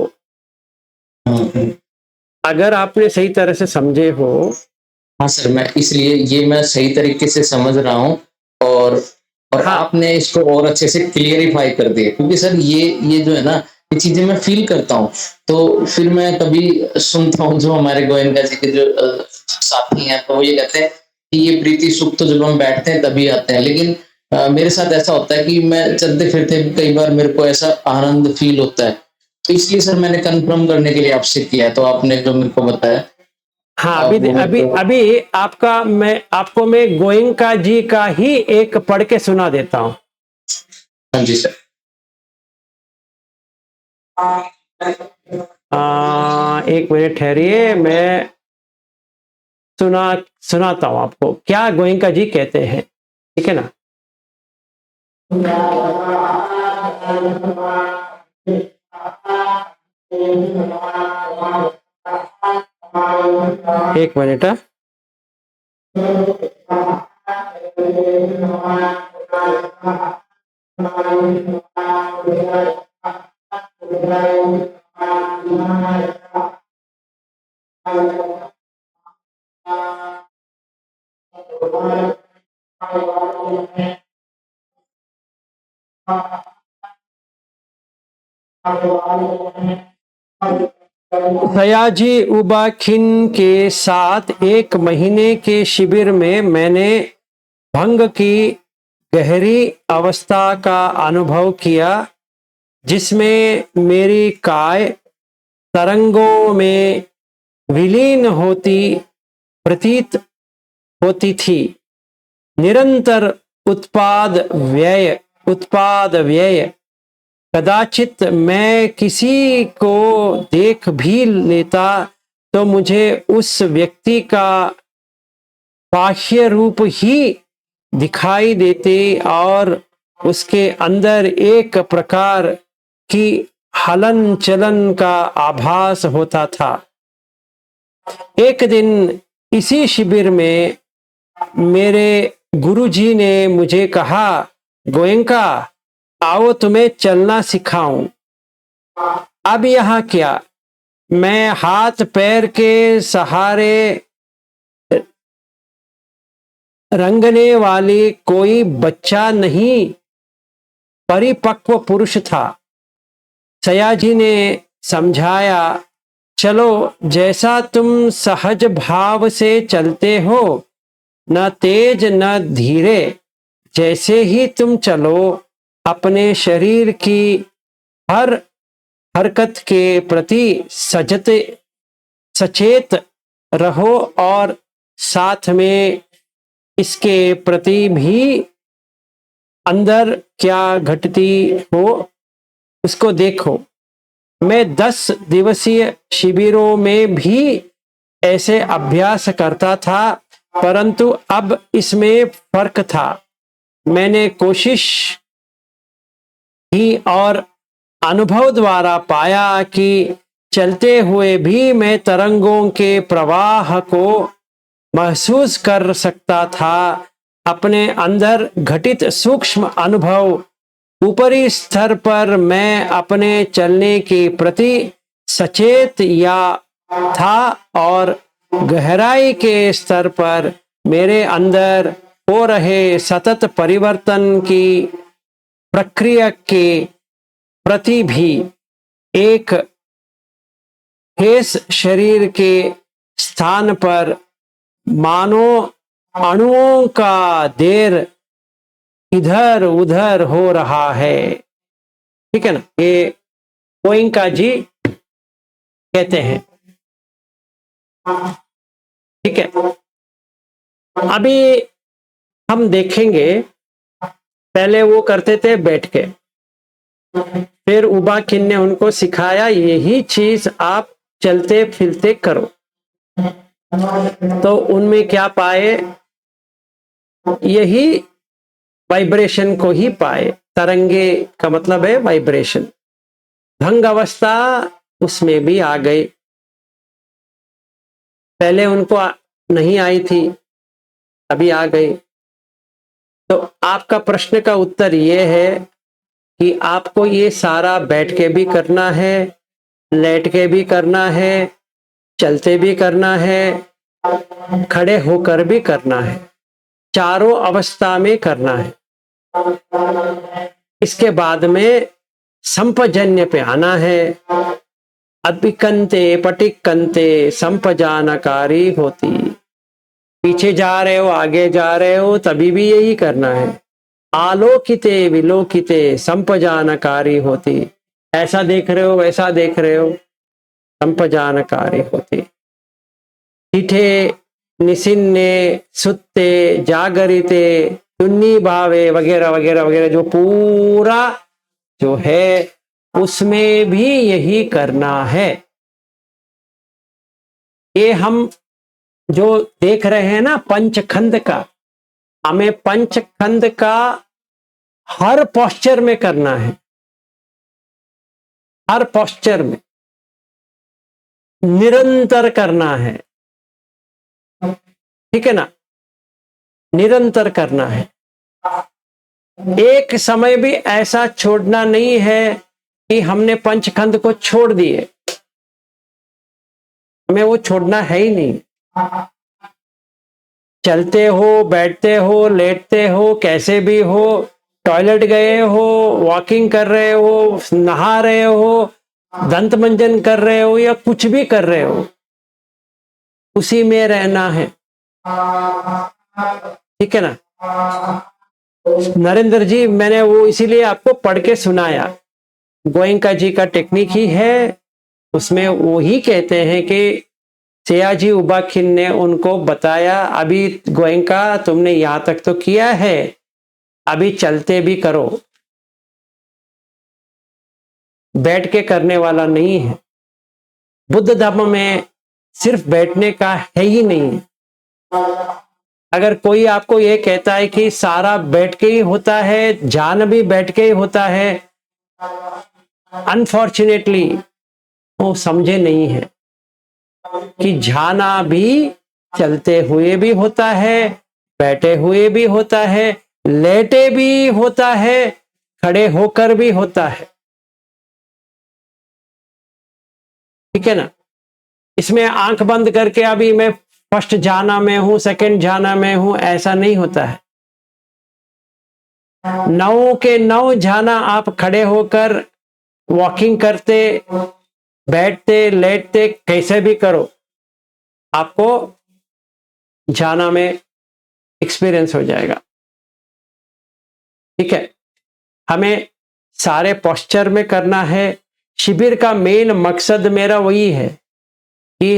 अगर आपने सही तरह से समझे हो, हाँ सर, मैं इसलिए ये मैं सही तरीके से समझ रहा हूँ, और हाँ आपने इसको और अच्छे से क्लियरिफाई कर दिया, क्योंकि सर ये जो है ना, ये चीजें मैं फील करता हूँ। तो फिर मैं कभी सुनता हूँ जो हमारे गोयनका जी के जो साथी हैं, तो वो ये कहते हैं कि ये प्रीति सुख तो जब हम बैठते हैं तभी आते हैं, लेकिन मेरे साथ ऐसा होता है कि मैं चलते फिरते कई बार मेरे को ऐसा आनंद फील होता है। तो इसलिए सर मैंने कंफर्म करने के लिए आपसे किया, तो आपने जो मेरे को बताया, हाँ, अब अभी वो मेरे अभी को। अभी मैं गोयनका जी का ही एक पढ़ के सुना देता हूँ। हाँ जी सर। एक मिनट ठहरिए, मैं सुनाता हूँ आपको क्या गोयनका जी कहते हैं, ठीक है ना। एक मिनट। सयाजी उबाखिन के साथ 1 महीने के शिविर में मैंने भंग की गहरी अवस्था का अनुभव किया, जिसमें मेरी काय तरंगों में विलीन होती प्रतीत होती थी। निरंतर उत्पाद व्यय कदाचित मैं किसी को देख भी लेता तो मुझे उस व्यक्ति का बाह्य रूप ही दिखाई देते और उसके अंदर एक प्रकार की हलन चलन का आभास होता था। एक दिन इसी शिविर में मेरे गुरुजी ने मुझे कहा, गोयनका आओ तुम्हें चलना सिखाऊं। अब यहाँ क्या, मैं हाथ पैर के सहारे रंगने वाली कोई बच्चा नहीं, परिपक्व पुरुष था। सयाजी ने समझाया, चलो जैसा तुम सहज भाव से चलते हो, न तेज न धीरे, जैसे ही तुम चलो अपने शरीर की हर हरकत के प्रति सचेत रहो और साथ में इसके प्रति भी अंदर क्या घटती हो उसको देखो। मैं 10 दिवसीय शिविरों में भी ऐसे अभ्यास करता था, परंतु अब इसमें फर्क था। मैंने कोशिश की और अनुभव द्वारा पाया कि चलते हुए भी मैं तरंगों के प्रवाह को महसूस कर सकता था। अपने अंदर घटित सूक्ष्म अनुभव ऊपरी स्तर पर मैं अपने चलने के प्रति सचेत या था और गहराई के स्तर पर मेरे अंदर हो रहे सतत परिवर्तन की प्रक्रिया के प्रति भी एक ठोस शरीर के स्थान पर मानो अणुओं का देर इधर उधर हो रहा है। ठीक है ना, ये गोयनका जी कहते हैं। ठीक है, अभी हम देखेंगे, पहले वो करते थे बैठ के, फिर उबाखिन ने उनको सिखाया यही चीज आप चलते फिरते करो। तो उनमें क्या पाए, यही वाइब्रेशन को ही पाए। तरंगे का मतलब है वाइब्रेशन। भंग अवस्था उसमें भी आ गई, पहले उनको नहीं आई थी, अभी आ गई। तो आपका प्रश्न का उत्तर ये है कि आपको ये सारा बैठ के भी करना है, लेट के भी करना है, चलते भी करना है, खड़े होकर भी करना है, चारों अवस्था में करना है। इसके बाद में संपजन्य पे आना है। अभिकंते पटिकंते संपजानकारी होती। पीछे जा रहे हो, आगे जा रहे हो, तभी भी यही करना है। आलोकिते विलोकिते संपजानकारी होती। ऐसा देख रहे हो, वैसा देख रहे हो, संपजानकारी होती। ठिठे निसिन्ने सुत्ते जागरिते तुन्नी भावे वगैरह वगैरह वगैरह, जो पूरा जो है उसमें भी यही करना है। ये हम जो देख रहे हैं ना पंचखंड का, हमें पंचखंड का हर पोस्चर में करना है, हर पोस्चर में निरंतर करना है। ठीक है ना, निरंतर करना है। एक समय भी ऐसा छोड़ना नहीं है कि हमने पंचखंड को छोड़ दिए, हमें वो छोड़ना है ही नहीं। चलते हो, बैठते हो, लेटते हो, कैसे भी हो, टॉयलेट गए हो, वॉकिंग कर रहे हो, नहा रहे हो, दंत मंजन कर रहे हो या कुछ भी कर रहे हो, उसी में रहना है। ठीक है ना। नरेंद्र जी, मैंने वो इसीलिए आपको पढ़ के सुनाया, गोयंका जी का टेक्निक ही है। उसमें वो ही कहते हैं कि सयाजी उबाखिन ने उनको बताया, अभी गोयंका तुमने यहां तक तो किया है, अभी चलते भी करो। बैठ के करने वाला नहीं है। बुद्ध धर्म में सिर्फ बैठने का है ही नहीं। अगर कोई आपको ये कहता है कि सारा बैठ के ही होता है, ध्यान भी बैठ के ही होता है, अनफॉर्चुनेटली वो समझे नहीं है कि ध्यान भी चलते हुए भी होता है, बैठे हुए भी होता है, लेटे भी होता है, खड़े होकर भी होता है। ठीक है ना। इसमें आंख बंद करके अभी मैं फर्स्ट ध्यान में हूं, सेकंड ध्यान में हूं, ऐसा नहीं होता है। 9 के 9 ध्यान आप खड़े होकर वॉकिंग करते, बैठते, लेटते, कैसे भी करो, आपको ध्यान में एक्सपीरियंस हो जाएगा। ठीक है। हमें सारे पोस्चर में करना है। शिविर का मेन मकसद मेरा वही है कि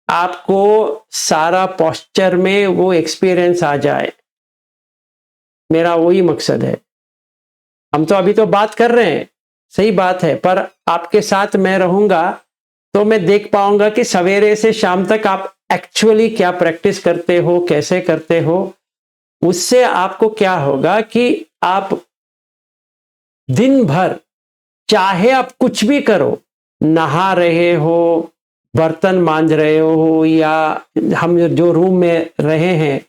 आपको सारा पोस्चर में वो एक्सपीरियंस आ जाए। मेरा वही मकसद है। हम तो अभी तो बात कर रहे हैं, सही बात है, पर आपके साथ मैं रहूंगा तो मैं देख पाऊंगा कि सवेरे से शाम तक आप एक्चुअली क्या प्रैक्टिस करते हो, कैसे करते हो। उससे आपको क्या होगा कि आप दिन भर चाहे आप कुछ भी करो, नहा रहे हो, बर्तन मांज रहे हो, या हम जो रूम में रहे हैं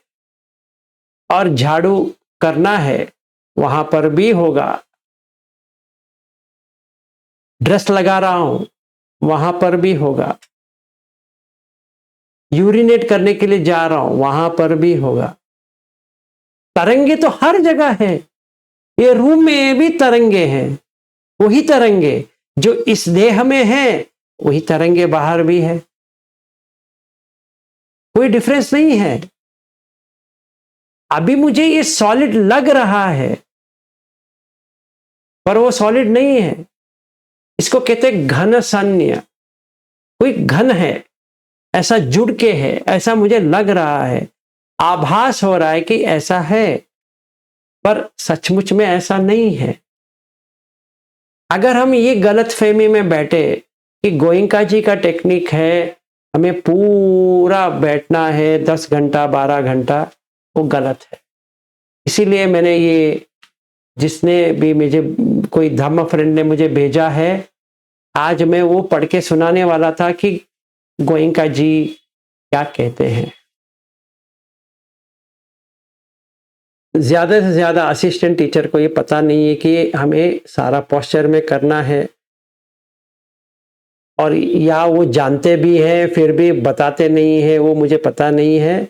और झाड़ू करना है वहां पर भी होगा, ड्रेस लगा रहा हूं वहां पर भी होगा, यूरिनेट करने के लिए जा रहा हूं वहां पर भी होगा। तरंगे तो हर जगह है। ये रूम में भी तरंगे हैं, वही तरंगे जो इस देह में है वही तरंगे बाहर भी है। कोई डिफरेंस नहीं है। अभी मुझे ये सॉलिड लग रहा है पर वो सॉलिड नहीं है। इसको कहते घन सन्य। कोई घन है, ऐसा जुड़ के है, ऐसा मुझे लग रहा है, आभास हो रहा है कि ऐसा है, पर सचमुच में ऐसा नहीं है। अगर हम ये गलत फहमी में बैठे कि गोयंका जी का टेक्निक है, हमें पूरा बैठना है 10 घंटा 12 घंटा, वो गलत है। इसीलिए मैंने ये, जिसने भी मुझे, कोई धम्म फ्रेंड ने मुझे भेजा है, आज मैं वो पढ़ के सुनाने वाला था कि गोयंका जी क्या कहते हैं। ज्यादा से ज्यादा असिस्टेंट टीचर को ये पता नहीं है कि हमें सारा पोस्चर में करना है और या वो जानते भी हैं फिर भी बताते नहीं है, वो मुझे पता नहीं है।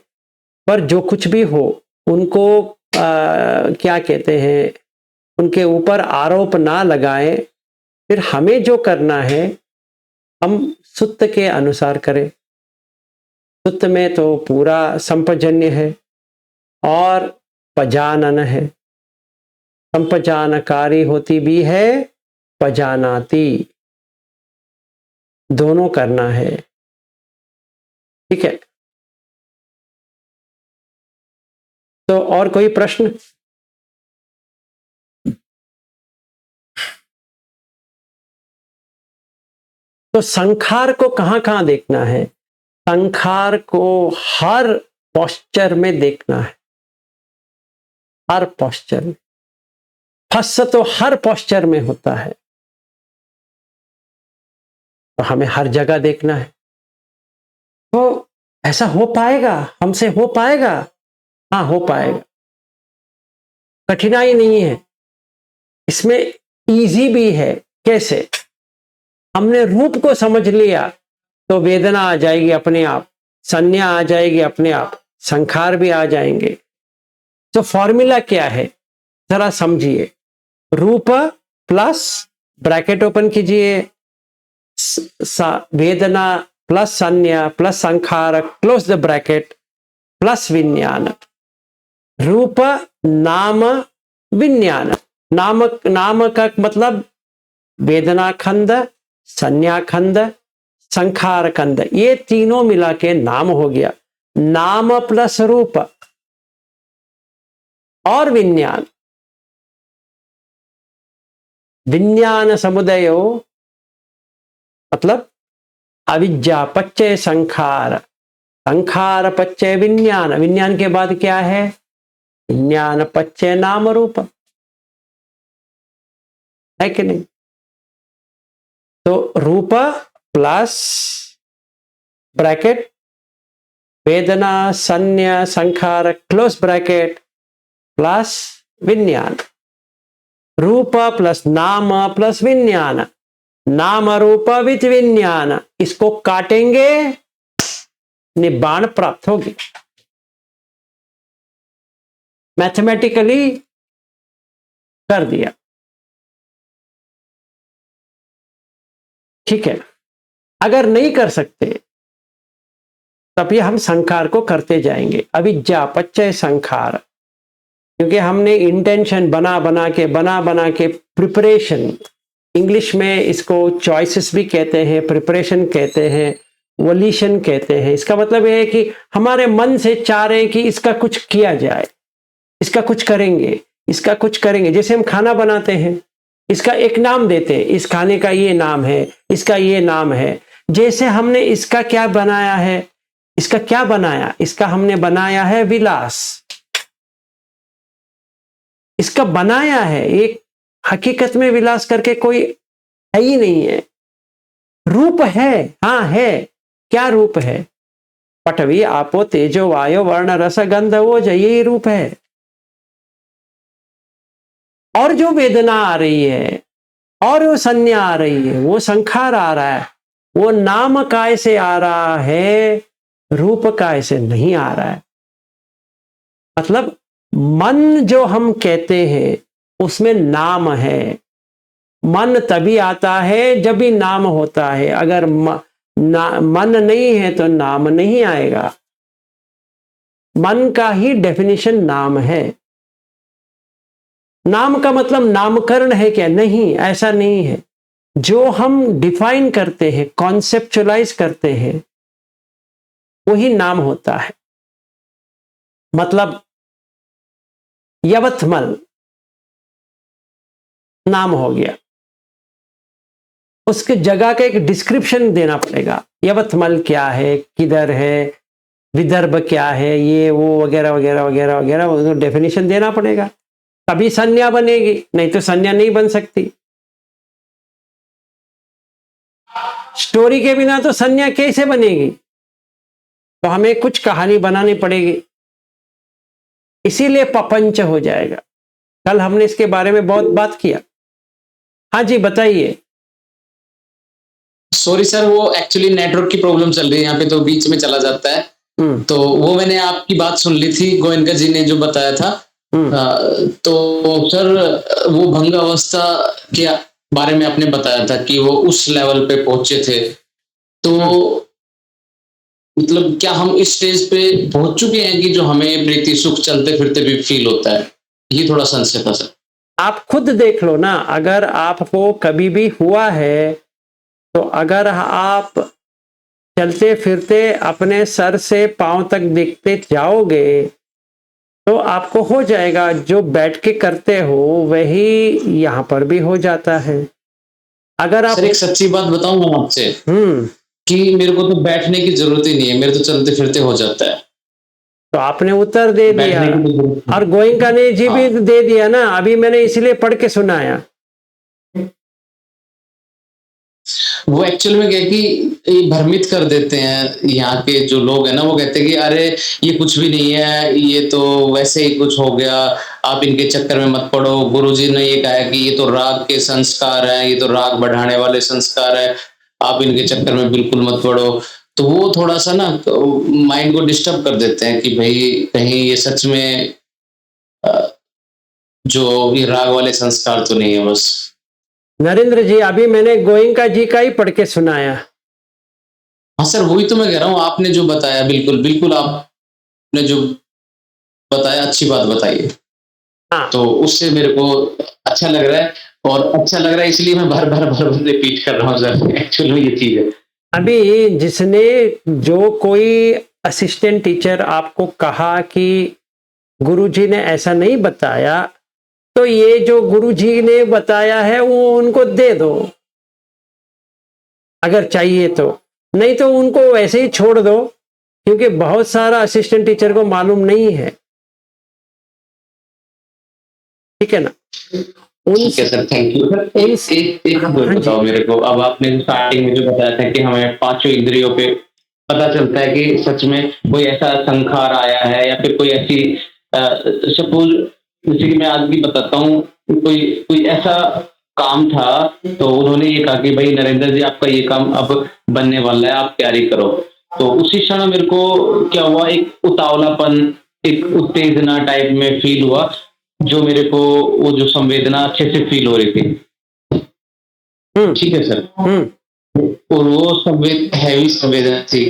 पर जो कुछ भी हो उनको क्या कहते हैं, उनके ऊपर आरोप ना लगाएं। फिर हमें जो करना है हम सुत्त के अनुसार करें। सुत्त में तो पूरा संपजन्य है और पजानन है। संपजानकारी होती भी है, पजानाती, दोनों करना है। ठीक है, तो और कोई प्रश्न? तो संखार को कहां कहां देखना है? संखार को हर पोस्चर में देखना है, हर पोस्चर में। फस तो हर पोस्चर में होता है, तो हमें हर जगह देखना है। तो ऐसा हो पाएगा, हमसे हो पाएगा? हाँ, हो पाएगा, कठिनाई नहीं है इसमें, इजी भी है। कैसे? हमने रूप को समझ लिया तो वेदना आ जाएगी अपने आप, संज्ञा आ जाएगी अपने आप, संखार भी आ जाएंगे। तो फॉर्मूला क्या है जरा समझिए। रूप प्लस, ब्रैकेट ओपन कीजिए, वेदना प्लस संज्ञा प्लस संखार, क्लोज द ब्रैकेट, प्लस विज्ञान। रूप नाम विज्ञान। नाम का मतलब वेदना खंड, संज्ञा खंड, संखार खंड, ये तीनों मिला के नाम हो गया। नाम प्लस रूप और विज्ञान। विज्ञान समुदयो मतलब अविद्या पच्चय संखार, संखार पच्चय विज्ञान, विज्ञान के बाद क्या है? विज्ञान पच्चय नाम रूप, है कि नहीं? तो रूप प्लस ब्रैकेट वेदना संज्ञा संखार क्लोज ब्रैकेट प्लस विज्ञान। रूप प्लस नाम प्लस विज्ञान, नाम रूप विथ विज्ञान, इसको काटेंगे निब्बाण प्राप्त होगी। मैथमेटिकली कर दिया। ठीक है, अगर नहीं कर सकते तब ये हम संखार को करते जाएंगे। अविद्या पच्चय संखार, क्योंकि हमने इंटेंशन बना बना के प्रिपरेशन, इंग्लिश में इसको चॉइसेस भी कहते हैं, प्रिपरेशन कहते हैं, वोल्यूशन कहते हैं। इसका मतलब ये है कि हमारे मन से चाह रहे हैं कि इसका कुछ किया जाए, इसका कुछ करेंगे, इसका कुछ करेंगे। जैसे हम खाना बनाते हैं, इसका एक नाम देते हैं, इस खाने का ये नाम है, इसका ये नाम है। जैसे हमने इसका क्या बनाया है, इसका क्या बनाया? इसका हमने बनाया है विलास, इसका बनाया है एक, हकीकत में विलास करके कोई है ही नहीं है। रूप है, हाँ है। क्या रूप है? पटवी आपो तेजो वायो वर्ण रस गंध ओज, यही रूप है। और जो वेदना आ रही है और वो संज्ञा आ रही है, वो संखार आ रहा है, वो नाम काय से आ रहा है, रूप काय से नहीं आ रहा है। मतलब मन जो हम कहते हैं उसमें नाम है। मन तभी आता है जब भी नाम होता है। अगर मन नहीं है तो नाम नहीं आएगा। मन का ही डेफिनेशन नाम है। नाम का मतलब नामकरण है क्या? नहीं, ऐसा नहीं है। जो हम डिफाइन करते हैं, कॉन्सेप्चुअलाइज करते हैं, वही नाम होता है। मतलब यवतमल नाम हो गया, उसके जगह का एक डिस्क्रिप्शन देना पड़ेगा। यवतमल क्या है, किधर है, विदर्भ क्या है, ये वो वगैरह वगैरह वगैरह वगैरह, उसको डेफिनेशन देना पड़ेगा, तभी संज्ञा बनेगी, नहीं तो संज्ञा नहीं बन सकती। स्टोरी के बिना तो संज्ञा कैसे बनेगी? तो हमें कुछ कहानी बनानी पड़ेगी, इसीलिए पपंच हो जाएगा। कल हमने इसके बारे में बहुत बात किया। हाँ जी, बताइए। सॉरी सर, वो एक्चुअली नेटवर्क की प्रॉब्लम चल रही है यहाँ पे, तो बीच में चला जाता है। तो वो मैंने आपकी बात सुन ली थी, गोयनका जी ने जो बताया था। तो सर वो भंग अवस्था के बारे में आपने बताया था कि वो उस लेवल पे पहुंचे थे, तो मतलब क्या हम इस स्टेज पे पहुंच चुके हैं कि जो हमें प्रीति सुख चलते फिरते भी फील होता है? ये थोड़ा संशय था सर। आप खुद देख लो ना, अगर आपको कभी भी हुआ है तो अगर आप चलते फिरते अपने सर से पांव तक देखते जाओगे तो आपको हो जाएगा। जो बैठ के करते हो वही यहाँ पर भी हो जाता है। अगर आप सर एक सच्ची बात बताऊं मैं आपसे कि मेरे को तो बैठने की जरूरत ही नहीं है, मेरे तो चलते फिरते हो जाता है। तो आपने उत्तर दे दिया, बैठने की तो जरूरत नहीं। और गोयनका ने जी भी दे दिया ना, अभी मैंने इसलिए पढ़ के सुनाया। वो एक्चुअल में क्या है कि भ्रमित कर देते हैं यहाँ के जो लोग हैं ना, वो कहते हैं कि अरे ये कुछ भी नहीं है, ये तो वैसे ही कुछ हो गया, आप इनके चक्कर में मत पड़ो। गुरुजी ने ये कहा है कि ये तो राग के संस्कार हैं, ये तो राग बढ़ाने वाले संस्कार है, आप इनके चक्कर में बिल्कुल मत पड़ो। तो वो थोड़ा सा ना माइंड को डिस्टर्ब कर देते हैं कि भाई कहीं ये सच में जो ये राग वाले संस्कार तो नहीं है बस। नरेंद्र जी, अभी मैंने गोयनका जी का ही पढ़ के सुनाया। हाँ सर, वही तो मैं कह रहा हूँ, आपने जो बताया बिल्कुल बिल्कुल आपने जो बताया अच्छी बात बताई है। हाँ। तो उससे मेरे को अच्छा लग रहा है, और अच्छा लग रहा है इसलिए मैं बार बार रिपीट कर रहा हूँ सर, एक्चुअली में ये चीज है। अभी जिसने जो कोई असिस्टेंट टीचर आपको कहा कि गुरुजी ने ऐसा नहीं बताया, तो ये जो गुरुजी ने बताया है वो उनको दे दो अगर चाहिए तो, नहीं तो उनको वैसे ही छोड़ दो, क्योंकि बहुत सारा असिस्टेंट टीचर को मालूम नहीं है। ठीक है ना? ठीक है सर, थैंक यू सर। एक बताओ मेरे को, अब आपने स्टार्टिंग में जो बताया था कि हमें पांचों इंद्रियों पे पता चलता है कि सच में कोई ऐसा संखार आया है या फिर कोई ऐसी सपोज, जैसे कि मैं आज भी बताता हूँ, कोई कोई ऐसा काम था तो उन्होंने ये कहा कि भाई नरेंद्र जी आपका ये काम अब बनने वाला है, आप तैयारी करो। तो उसी क्षण मेरे को क्या हुआ, एक उतावलापन, एक उत्तेजना टाइप में फील हुआ, जो मेरे को वो जो संवेदना अच्छे से फील हो रही थी। ठीक है सर। और वो हैवी संवेदना थी,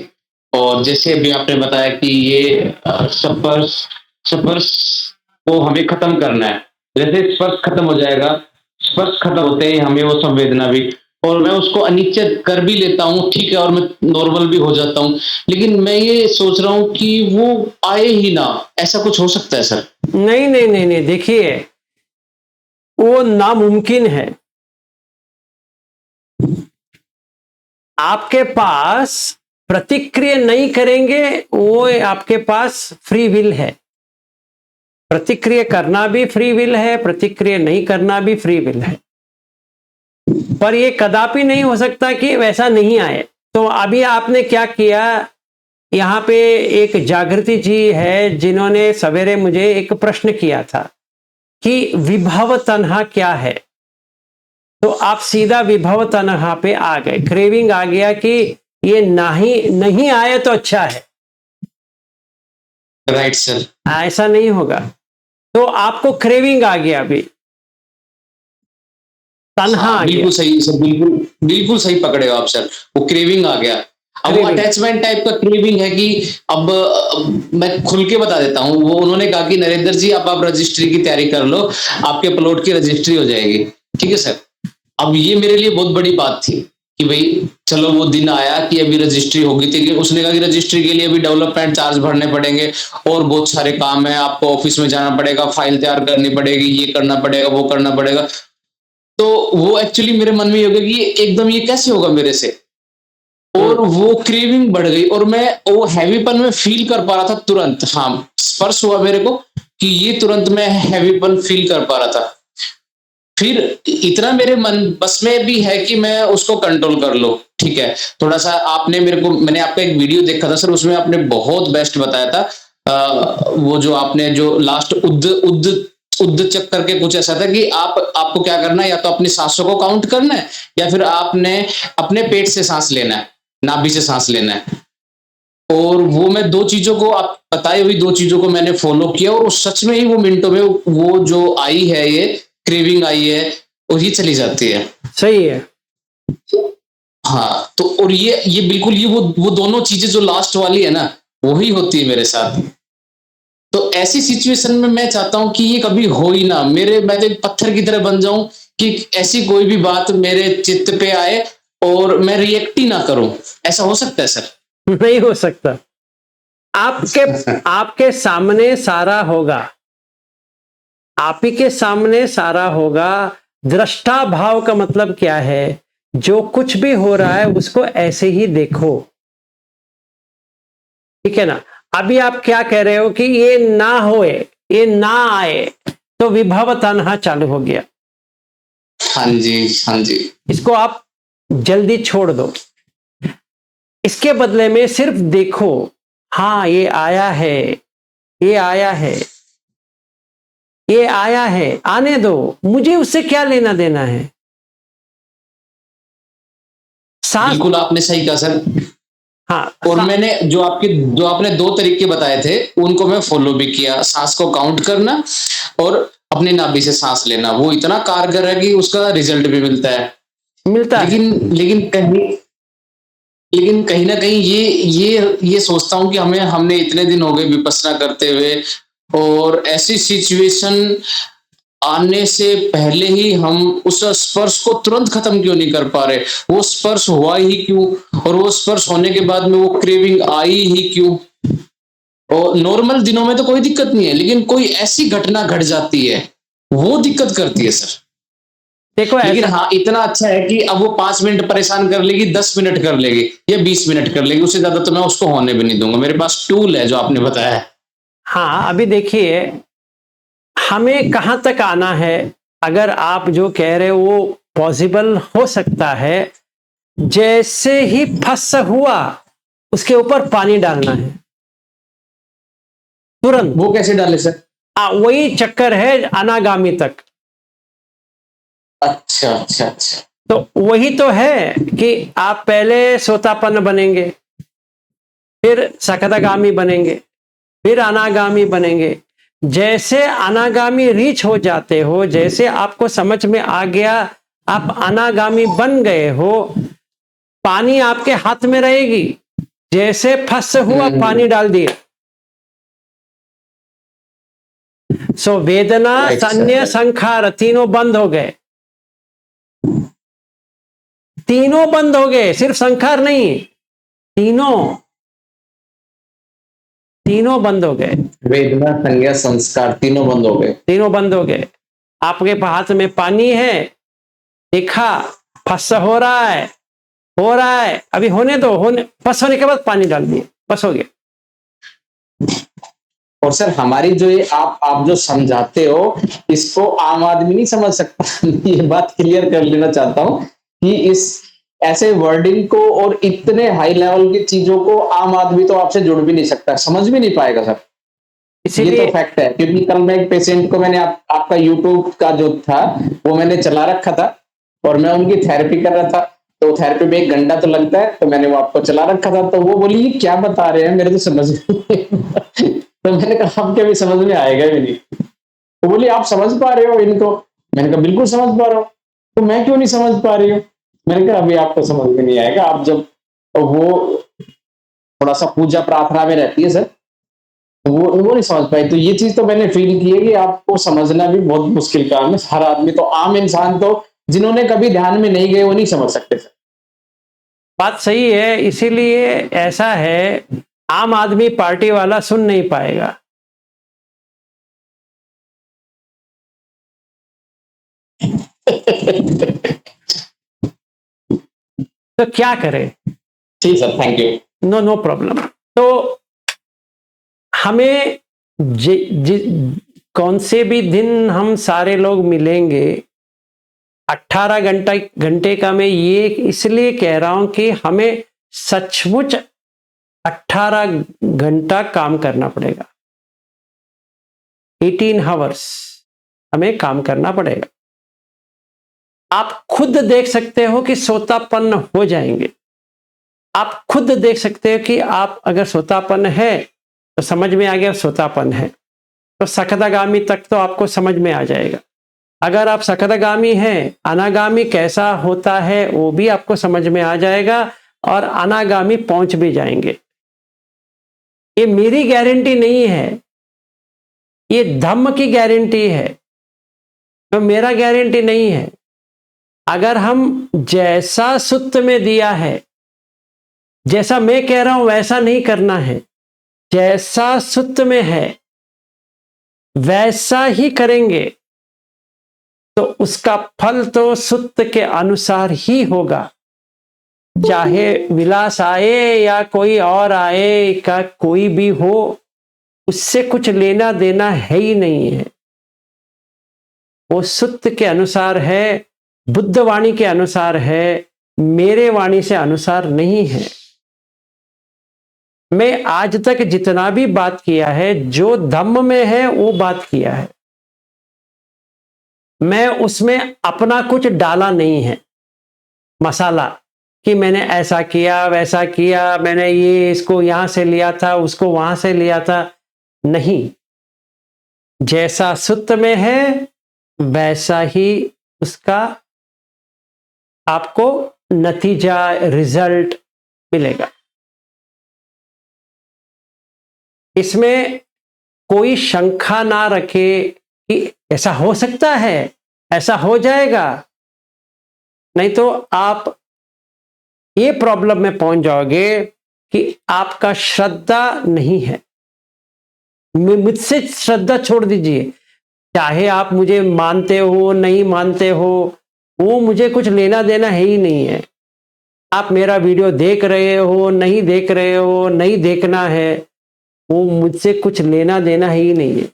और जैसे अभी आपने बताया कि ये स्पर्श को हमें खत्म करना है, जैसे स्पर्श खत्म हो जाएगा, स्पर्श खत्म होते ही हमें वो संवेदना भी, और मैं उसको अनिश्चित कर भी लेता हूँ, ठीक है, और मैं नॉर्मल भी हो जाता हूँ, लेकिन मैं ये सोच रहा हूँ कि वो आए ही ना, ऐसा कुछ हो सकता है सर? नहीं नहीं नहीं नहीं, देखिए वो नामुमकिन है। आपके पास प्रतिक्रिया नहीं करेंगे, वो आपके पास फ्री विल है। प्रतिक्रिया करना भी फ्री विल है, प्रतिक्रिया नहीं करना भी फ्री विल है, पर ये कदापि नहीं हो सकता कि वैसा नहीं आए। तो अभी आपने क्या किया, यहाँ पे एक जागृति जी है जिन्होंने सवेरे मुझे एक प्रश्न किया था कि विभव तन्हा क्या है, तो आप सीधा विभव तन्हा पे आ गए। क्रेविंग आ गया कि ये नहीं आए तो अच्छा है। Right sir. ऐसा नहीं होगा, तो आपको क्रेविंग आ गया, अभी तन्हा आ गया। बिल्कुल सही सर, बिल्कुल सही पकड़े हो आप सर, वो क्रेविंग आ गया। अब वो अटैचमेंट टाइप का क्रेविंग है कि अब मैं खुल के बता देता हूँ, वो उन्होंने कहा कि नरेंद्र जी आप रजिस्ट्री की तैयारी कर लो, आपके प्लॉट की रजिस्ट्री हो जाएगी। ठीक है सर। अब ये मेरे लिए बहुत बड़ी बात थी कि भाई चलो वो दिन आया कि अभी रजिस्ट्री होगी थी। उसने कहा कि रजिस्ट्री के लिए अभी डेवलपमेंट चार्ज भरने पड़ेंगे और बहुत सारे काम है, आपको ऑफिस में जाना पड़ेगा, फाइल तैयार करनी पड़ेगी, ये करना पड़ेगा, वो करना पड़ेगा। तो वो एक्चुअली मेरे मन में ये हो गया कि एकदम ये कैसे होगा मेरे से, और वो क्रेविंग बढ़ गई, और मैं वो हैवीपन में फील कर पा रहा था तुरंत। हाँ, स्पर्श हुआ मेरे को कि ये तुरंत मैं हैवीपन फील कर पा रहा था। फिर इतना मेरे मन बस में भी है कि मैं उसको कंट्रोल कर लो। ठीक है, थोड़ा सा आपने मैंने आपका एक वीडियो देखा था सर, उसमें आपने बहुत बेस्ट बताया था। वो जो आपने जो लास्ट उद्दचक करके कुछ ऐसा था कि आपको क्या करना है, या तो अपनी सांसों को काउंट करना है, या फिर आपने अपने पेट से सांस लेना है, नाभि से सांस लेना है। और वो मैं दो चीजों को, आप बताई हुई दो चीजों को मैंने फॉलो किया, और सच में ही वो मिनटों में वो जो आई है, ये क्रेविंग आई है, वही चली जाती है। सही है। हाँ, तो और ये बिल्कुल ये वो दोनों चीजें जो लास्ट वाली है ना, वही होती है मेरे साथ। तो ऐसी सिचुएशन में मैं चाहता हूं कि ये कभी हो ही ना, मैं तो एक पत्थर की तरह बन जाऊं कि ऐसी कोई भी बात मेरे चित्त पे आए और मैं रिएक्ट ही ना करूं। ऐसा हो सकता है सर? नहीं हो सकता। आपके सामने सारा होगा, आप ही के सामने सारा होगा। दृष्टा भाव का मतलब क्या है? जो कुछ भी हो रहा है उसको ऐसे ही देखो, ठीक है ना। अभी आप क्या कह रहे हो कि ये ना होए, ये ना आए, तो विभव तन्हा चालू हो गया। हाँ जी, हाँ जी। इसको आप जल्दी छोड़ दो। इसके बदले में सिर्फ देखो, हाँ ये आया है, ये आया है, ये आया है, आने दो, मुझे उससे क्या लेना देना है। सांस, बिल्कुल आपने सही कहा सर। हाँ, और मैंने जो आपने दो तरीके बताए थे, उनको मैं फॉलो भी किया। सांस को काउंट करना और अपनी नाभि से सांस लेना, वो इतना कारगर है कि उसका रिजल्ट भी मिलता है। मिलता है। लेकिन कहीं ना कहीं ये सोचता हूं कि हमने इतने दिन हो गए विपස්සना करते हुए, और ऐसी सिचुएशन आने से पहले ही हम उस स्पर्श को तुरंत खत्म क्यों नहीं कर पा रहे? वो स्पर्श हुआ ही क्यों? और वो स्पर्श होने के बाद में वो क्रेविंग आई ही क्यों? और नॉर्मल दिनों में तो कोई दिक्कत नहीं है, लेकिन कोई ऐसी घटना घट जाती है, वो दिक्कत करती है सर। देखो, लेकिन हाँ, इतना अच्छा है कि अब वो 5 मिनट परेशान कर लेगी, 10 मिनट कर लेगी, या 20 मिनट कर लेगी, उससे ज्यादा तो मैं उसको होने भी नहीं दूंगा। मेरे पास टूल है जो आपने बताया है। हाँ, अभी देखिए हमें कहां तक आना है। अगर आप जो कह रहे हो वो पॉसिबल हो सकता है। जैसे ही फंस हुआ उसके ऊपर पानी डालना है तुरंत। वो कैसे डाले सर? वही चक्कर है अनागामी तक। अच्छा अच्छा अच्छा। तो वही तो है कि आप पहले सोतापन्न बनेंगे, फिर सकतगामी बनेंगे, फिर अनागामी बनेंगे। जैसे अनागामी रीच हो जाते हो, जैसे आपको समझ में आ गया आप अनागामी बन गए हो, पानी आपके हाथ में रहेगी। जैसे फंस हुआ पानी डाल दिए। सो वेदना, Right, संन्या, sir. संखार तीनों बंद हो गए। तीनों बंद हो गए, सिर्फ संखार नहीं, तीनों बंद हो गए। वेदना, संज्ञा, संस्कार तीनों बंद हो गए। तीनों बंद हो गए। आपके हाथ में पानी है, देखा फंस हो रहा है, अभी होने दो, फंस होने के बाद पानी डाल दिए, बस हो गया। और सर हमारी जो ये आप जो समझाते हो, इसको आम आदमी नहीं समझ सकता। ये बात क्लियर कर लेना चाहता हूँ कि इस ऐसे वर्डिंग को और इतने हाई लेवल की चीजों को आम आदमी तो आपसे जुड़ भी नहीं सकता, समझ भी नहीं पाएगा सर। ये तो फैक्ट है, क्योंकि कल मैं एक पेशेंट को मैंने आपका यूट्यूब का जो था वो मैंने चला रखा था, और मैं उनकी थेरेपी कर रहा था। तो थेरेपी में 1 घंटा तो लगता है, तो मैंने वो आपको चला रखा था। तो वो बोली ये क्या बता रहे हैं, मेरे तो समझ नहीं। तो मैंने कहा आपके भी समझ में आएगा भी नहीं। तो बोली आप समझ पा रहे हो इनको? मैंने कहा बिल्कुल समझ पा रहा हूँ। तो मैं क्यों नहीं समझ पा रही हूँ? मैंने कहा अभी आपको समझ में नहीं आएगा, आप जब वो थोड़ा सा पूजा प्रार्थना में रहती है सर, तो वो नहीं समझ पाई। तो ये चीज तो मैंने फील की है कि आपको समझना भी बहुत मुश्किल काम है। हर आदमी तो, आम इंसान तो जिन्होंने कभी ध्यान में नहीं गए वो नहीं समझ सकते सर। बात सही है, इसीलिए ऐसा है, आम आदमी पार्टी वाला सुन नहीं पाएगा। तो क्या करें? ठीक sir, thank you. No problem. तो हमें कौन से भी दिन हम सारे लोग मिलेंगे, 18 घंटे का मैं ये इसलिए कह रहा हूं कि हमें सचमुच 18 घंटा काम करना पड़ेगा, 18 आवर्स। हमें काम करना पड़ेगा। आप खुद देख सकते हो कि सोतापन्न हो जाएंगे। आप खुद देख सकते हो कि आप अगर सोतापन्न है तो समझ में आ गया सोतापन्न है, तो सकदागामी तक तो आपको समझ में आ जाएगा। अगर आप सकदागामी हैं, अनागामी कैसा होता है वो भी आपको समझ में आ जाएगा और अनागामी पहुंच भी जाएंगे। ये मेरी गारंटी नहीं है, ये धम्म की गारंटी है, तो मेरा गारंटी नहीं है। अगर हम जैसा सुत्त में दिया है, जैसा मैं कह रहा हूं वैसा नहीं करना है, जैसा सुत्त में है वैसा ही करेंगे तो उसका फल तो सुत्त के अनुसार ही होगा। चाहे विलास आए या कोई और आए, का कोई भी हो, उससे कुछ लेना देना है ही नहीं है। वो सुत्त के अनुसार है, बुद्ध वाणी के अनुसार है, मेरे वाणी से अनुसार नहीं है। मैं आज तक जितना भी बात किया है, जो धम्म में है वो बात किया है। मैं उसमें अपना कुछ डाला नहीं है मसाला कि मैंने ऐसा किया वैसा किया, मैंने ये इसको यहां से लिया था, उसको वहां से लिया था। नहीं, जैसा सुत्त में है वैसा ही उसका आपको नतीजा, रिजल्ट मिलेगा। इसमें कोई शंका ना रखे कि ऐसा हो सकता है, ऐसा हो जाएगा, नहीं तो आप ये प्रॉब्लम में पहुंच जाओगे कि आपका श्रद्धा नहीं है। मुझसे श्रद्धा छोड़ दीजिए, चाहे आप मुझे मानते हो नहीं मानते हो, वो मुझे कुछ लेना देना है ही नहीं है। आप मेरा वीडियो देख रहे हो नहीं देख रहे हो, नहीं देखना है, वो मुझसे कुछ लेना देना ही नहीं है।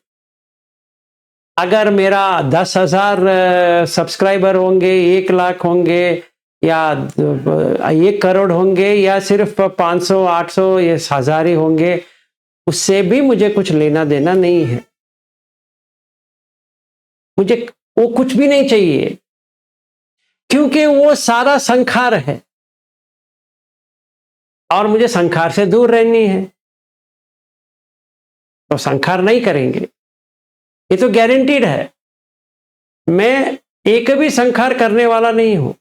अगर मेरा 10,000 सब्सक्राइबर होंगे, 1 लाख होंगे या 1 करोड़ होंगे या सिर्फ 500, 800 या 1000 ही होंगे, उससे भी मुझे कुछ लेना देना नहीं है। मुझे वो कुछ भी नहीं चाहिए, क्योंकि वो सारा संखार है और मुझे संखार से दूर रहनी है, तो संखार नहीं करेंगे, ये तो गारंटीड है। मैं एक भी संखार करने वाला नहीं हूं।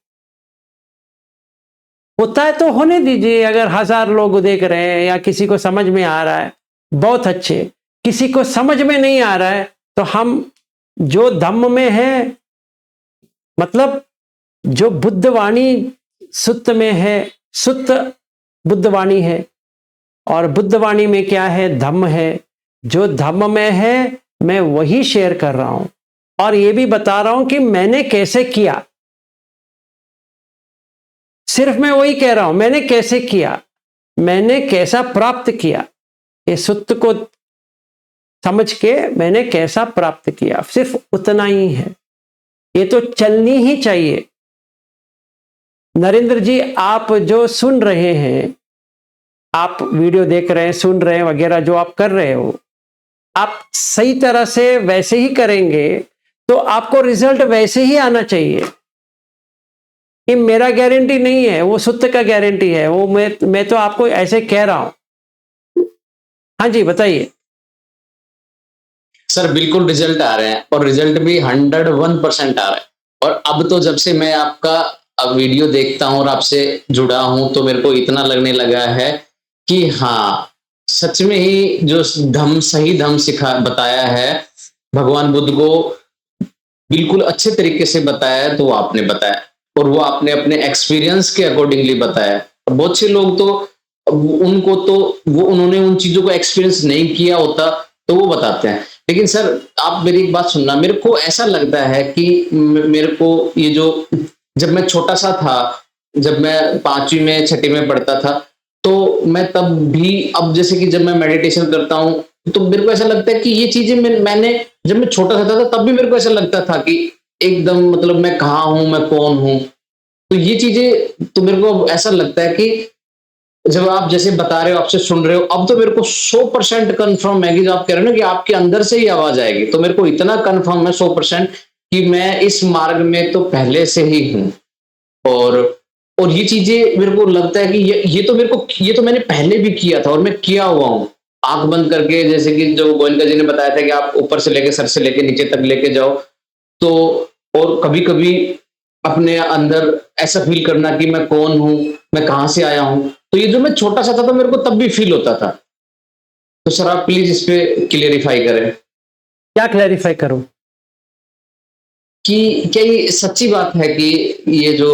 होता है तो होने दीजिए, अगर 1000 लोग देख रहे हैं या किसी को समझ में आ रहा है बहुत अच्छे, किसी को समझ में नहीं आ रहा है तो हम जो धम्म में है, मतलब जो बुद्ध वाणी सुत्त में है, सुत्त बुद्ध वाणी है, और बुद्ध वाणी में क्या है, धम्म है। जो धम्म में है मैं वही शेयर कर रहा हूं और ये भी बता रहा हूं कि मैंने कैसे किया। सिर्फ मैं वही कह रहा हूं, मैंने कैसे किया, मैंने कैसा प्राप्त किया, ये सुत्त को समझ के मैंने कैसा प्राप्त किया, सिर्फ उतना ही है। ये तो चलनी ही चाहिए। नरेंद्र जी, आप जो सुन रहे हैं, आप वीडियो देख रहे हैं, सुन रहे हैं वगैरह, जो आप कर रहे हो, आप सही तरह से वैसे ही करेंगे तो आपको रिजल्ट वैसे ही आना चाहिए। ये मेरा गारंटी नहीं है, वो सुत्त का गारंटी है। वो मैं तो आपको ऐसे कह रहा हूं। हाँ जी, बताइए। सर बिल्कुल रिजल्ट आ रहे हैं और रिजल्ट भी 101% आ रहा है। और अब तो जब से मैं आपका वीडियो देखता हूं और आपसे जुड़ा हूं तो मेरे को इतना लगने लगा है कि हाँ, सच में ही जो धम्म, सही धम्म बताया है भगवान बुद्ध को, बिल्कुल अच्छे तरीके से बताया है, तो वो आपने बताया और वो आपने अपने एक्सपीरियंस के अकॉर्डिंगली बताया। बहुत से लोग तो उनको तो उन्होंने उन चीजों को एक्सपीरियंस नहीं किया होता तो वो बताते हैं। लेकिन सर आप मेरी एक बात सुनना, मेरे को ऐसा लगता है कि मेरे को ये जो, जब मैं छोटा सा था, जब मैं 5वीं में 6ठी में पढ़ता था, तो मैं तब भी, अब जैसे कि जब मैं मेडिटेशन करता हूँ तो मेरे को ऐसा लगता है कि ये चीजें मैंने जब मैं छोटा सा था तब भी मेरे को ऐसा लगता था कि एकदम, मतलब मैं कहाँ हूं, मैं कौन हूं। तो ये चीजें तो मेरे को ऐसा लगता है कि जब आप जैसे बता रहे हो, आपसे सुन रहे हो, अब तो मेरे को 100% कंफर्म है कि जो आप कह रहे हो ना कि आपके अंदर से ही आवाज आएगी, तो मेरे को इतना कंफर्म है 100% कि मैं इस मार्ग में तो पहले से ही हूँ। और ये चीजें मेरे को लगता है कि ये तो मैंने पहले भी किया था और मैं किया हुआ हूँ। आंख बंद करके, जैसे कि जो गोयनका जी ने बताया था कि आप ऊपर से लेके सर से लेके नीचे तक लेके जाओ, तो और कभी-कभी अपने अंदर ऐसा फ़ील करना कि मैं कौन हूँ, मैं कहाँ से आया हूँ। तो ये जो मैं छोटा-सा था तो मेरे को तब भी फ़ील होता था। तो सर आप प्लीज़ इस पे क्लेरिफ़ाई करें क्या क्लैरिफाई करूं? कि क्या ये सच्ची बात है कि ये जो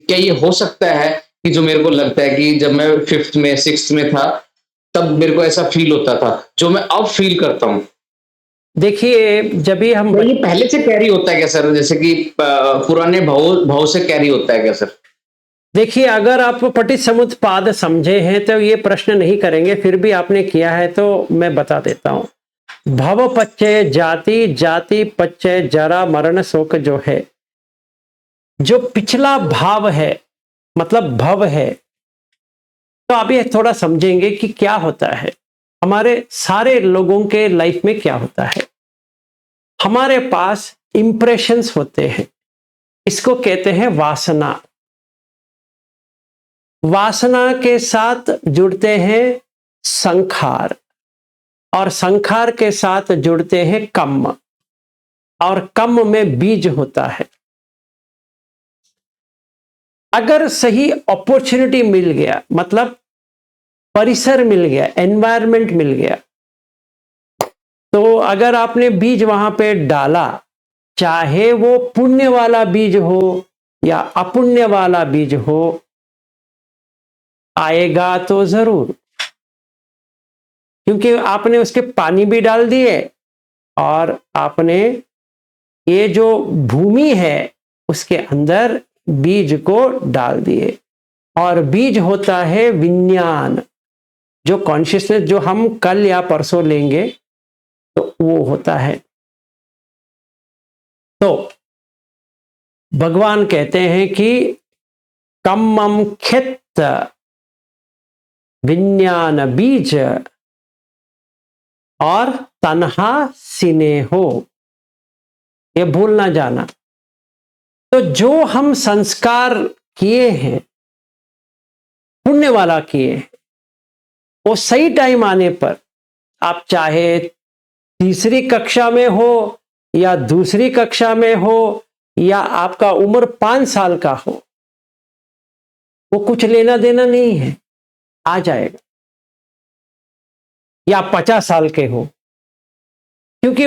क्या ये हो सकता है कि जो मेरे को लगता है कि जब मैं 5th में 6th में था, तब मेरे को ऐसा फ़ील होता था, जो मैं अब फ़ील करता हूँ। देखिए, जब भी हम क्या ये पहले से कैरी होता है क्या सर? जैसे कि पुराने भावों भाव से कैरी होता है क्या सर? देखिए, अगर आप पटिसमुत्पाद समझे हैं तो ये प्रश्न नहीं करेंगे, फिर भी आपने किया है तो मैं बता देता हूं। भव पच्चय जाति, जाति पच्चय जरा मरण शोक, जो है, जो पिछला भाव है, मतलब भव है। तो अभी थोड़ा समझेंगे कि क्या होता है हमारे सारे लोगों के लाइफ में। क्या होता है, हमारे पास इंप्रेशंस होते हैं, इसको कहते हैं वासना। वासना के साथ जुड़ते हैं संखार, और संखार के साथ जुड़ते हैं कम्म, और कम्म में बीज होता है। अगर सही अपॉर्चुनिटी मिल गया, मतलब परिसर मिल गया, एनवायरनमेंट मिल गया, तो अगर आपने बीज वहां पे डाला, चाहे वो पुण्य वाला बीज हो या अपुण्य वाला बीज हो, आएगा तो जरूर, क्योंकि आपने उसके पानी भी डाल दिए, और आपने ये जो भूमि है उसके अंदर बीज को डाल दिए। और बीज होता है विज्ञान, जो कॉन्शियसनेस, जो हम कल या परसों लेंगे, तो वो होता है। तो भगवान कहते हैं कि कम्मम खित विज्ञान बीज और तन्हा सिने हो, ये भूल ना जाना। तो जो हम संस्कार किए हैं, पुण्य वाला किए हैं, वो सही टाइम आने पर, आप चाहे तीसरी कक्षा में हो या दूसरी कक्षा में हो, या आपका उम्र 5 साल का हो, वो कुछ लेना देना नहीं है, आ जाएगा। या 50 साल के हो, क्योंकि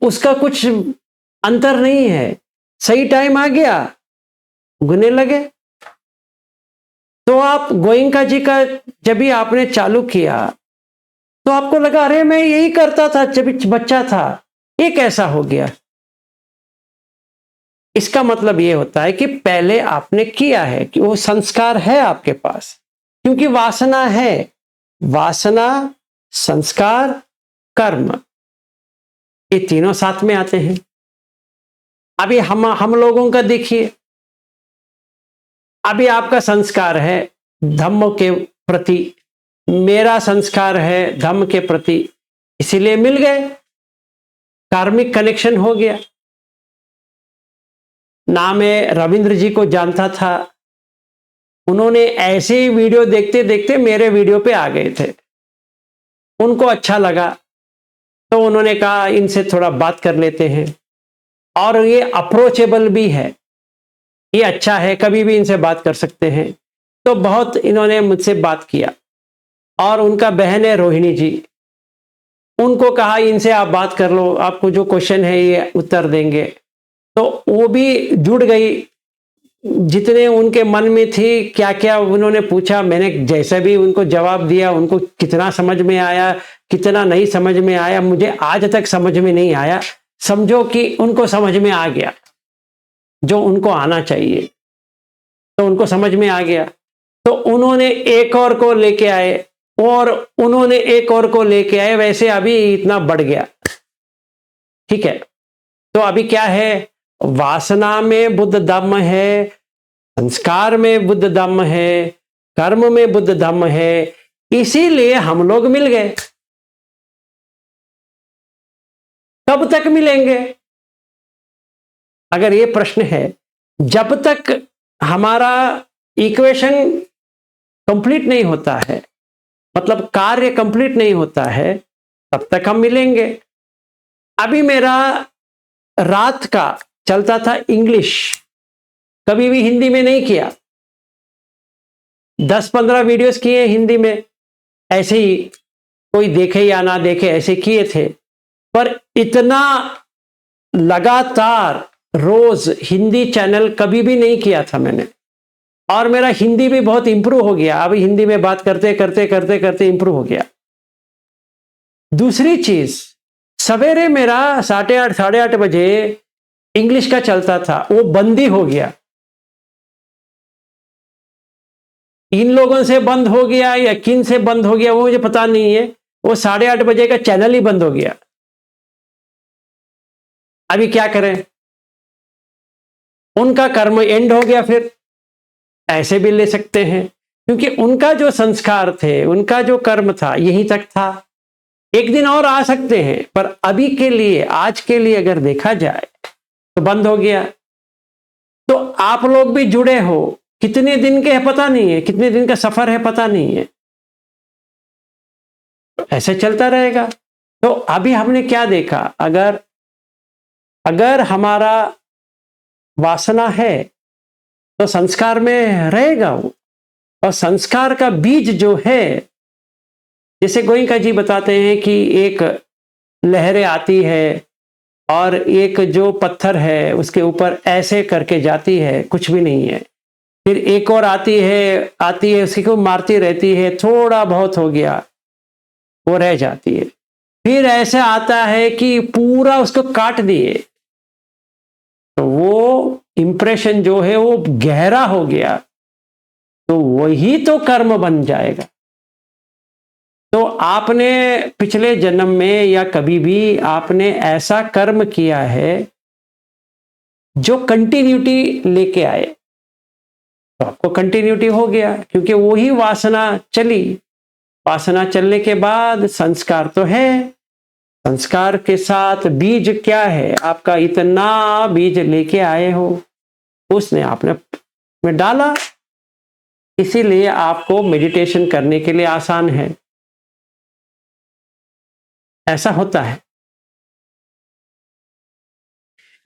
उसका कुछ अंतर नहीं है। सही टाइम आ गया, उगने लगे। तो आप गोयनका जी का जब भी आपने चालू किया, तो आपको लगा अरे मैं यही करता था जब बच्चा था, ये कैसा हो गया? इसका मतलब ये होता है कि पहले आपने किया है, कि वो संस्कार है आपके पास, क्योंकि वासना है। वासना, संस्कार, कर्म, ये तीनों साथ में आते हैं। अभी हम लोगों का देखिए, अभी आपका संस्कार है धम्म के प्रति, मेरा संस्कार है धम्म के प्रति, इसीलिए मिल गए, कार्मिक कनेक्शन हो गया। ना मैं रविंद्र जी को जानता था, उन्होंने ऐसे ही वीडियो देखते देखते मेरे वीडियो पे आ गए थे, उनको अच्छा लगा, तो उन्होंने कहा इनसे थोड़ा बात कर लेते हैं। और ये अप्रोचेबल भी है, ये अच्छा है, कभी भी इनसे बात कर सकते हैं। तो बहुत इन्होंने मुझसे बात किया। और उनका बहन है रोहिणी जी, उनको कहा इनसे आप बात कर लो, आपको जो क्वेश्चन है ये उत्तर देंगे। तो वो भी जुड़ गई, जितने उनके मन में थी, क्या क्या उन्होंने पूछा, मैंने जैसा भी उनको जवाब दिया। उनको कितना समझ में आया, कितना नहीं समझ में आया, मुझे आज तक समझ में नहीं आया। समझो कि उनको समझ में आ गया जो उनको आना चाहिए, तो उनको समझ में आ गया। तो उन्होंने एक और को लेके आए, और उन्होंने एक और को लेके आए, वैसे अभी इतना बढ़ गया। ठीक है, तो अभी क्या है, वासना में बुद्ध धम्म है, संस्कार में बुद्ध धम्म है, कर्म में बुद्ध धम्म है, इसीलिए हम लोग मिल गए। कब तक मिलेंगे? अगर ये प्रश्न है, जब तक हमारा इक्वेशन कंप्लीट नहीं होता है, मतलब कार्य कंप्लीट नहीं होता है, तब तक हम मिलेंगे। अभी मेरा रात का चलता था इंग्लिश, कभी भी हिंदी में नहीं किया। 10-15 वीडियोस किए हिंदी में, ऐसे ही कोई देखे या ना देखे ऐसे किए थे, पर इतना लगातार रोज हिंदी चैनल कभी भी नहीं किया था मैंने। और मेरा हिंदी भी बहुत इंप्रूव हो गया, अभी हिंदी में बात करते करते करते करते इंप्रूव हो गया। दूसरी चीज, सवेरे मेरा 8:30 8:30 बजे इंग्लिश का चलता था, वो बंद ही हो गया। इन लोगों से बंद हो गया या किन से बंद हो गया वो मुझे पता नहीं है, वो 8:30 बजे का चैनल ही बंद हो गया। अभी क्या करें? उनका कर्म एंड हो गया, फिर ऐसे भी ले सकते हैं, क्योंकि उनका जो संस्कार थे, उनका जो कर्म था यहीं तक था। एक दिन और आ सकते हैं, पर अभी के लिए, आज के लिए अगर देखा जाए तो बंद हो गया। तो आप लोग भी जुड़े हो, कितने दिन के है पता नहीं है, कितने दिन का सफर है पता नहीं है, तो ऐसे चलता रहेगा। तो अभी हमने क्या देखा, अगर हमारा वासना है तो संस्कार में रहेगा वो, और संस्कार का बीज जो है, जैसे गोइंका जी बताते हैं कि एक लहरें आती है और एक जो पत्थर है उसके ऊपर ऐसे करके जाती है, कुछ भी नहीं है, फिर एक और आती है उसकी को मारती रहती है, थोड़ा बहुत हो गया वो रह जाती है, फिर ऐसा आता है कि पूरा उसको काट दिए, तो वो इंप्रेशन जो है वो गहरा हो गया, तो वही तो कर्म बन जाएगा। तो आपने पिछले जन्म में या कभी भी आपने ऐसा कर्म किया है जो कंटिन्यूटी लेके आए, तो आपको कंटिन्यूटी हो गया, क्योंकि वही वासना चली। वासना चलने के बाद संस्कार तो है, संस्कार के साथ बीज क्या है, आपका इतना बीज लेके आए हो, उसने आपने में डाला, इसीलिए आपको मेडिटेशन करने के लिए आसान है। ऐसा होता है,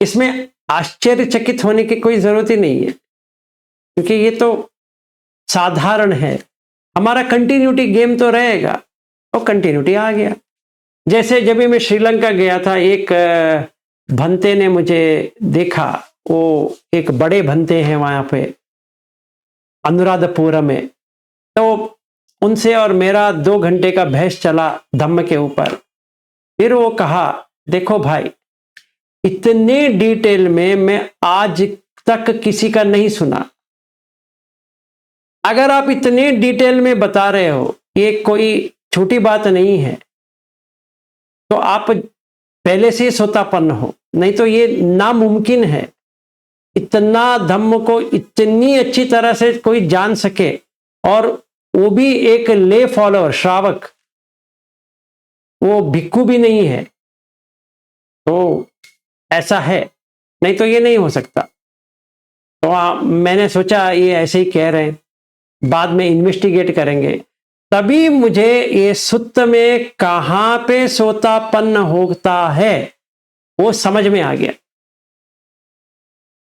इसमें आश्चर्यचकित होने की कोई जरूरत ही नहीं है, क्योंकि ये तो साधारण है। हमारा कंटिन्यूटी गेम तो रहेगा, और कंटिन्यूटी आ गया। जैसे जब भी मैं श्रीलंका गया था, एक भंते ने मुझे देखा, वो एक बड़े भंते हैं वहां पे अनुराधपुरम में, तो उनसे और मेरा 2 घंटे का बहस चला धम्म के ऊपर। फिर वो कहा, देखो भाई, इतने डिटेल में मैं आज तक किसी का नहीं सुना, अगर आप इतने डिटेल में बता रहे हो, ये कोई छोटी बात नहीं है, तो आप पहले से सोतापन्न हो, नहीं तो ये नामुमकिन है। इतना धम्म को इतनी अच्छी तरह से कोई जान सके, और वो भी एक ले फॉलोअर, श्रावक, वो भिक्खु भी नहीं है, तो ऐसा है, नहीं तो ये नहीं हो सकता। तो मैंने सोचा ये ऐसे ही कह रहे हैं, बाद में इन्वेस्टिगेट करेंगे। तभी मुझे ये सुत्त में कहां पे सोतापन्न होता है वो समझ में आ गया,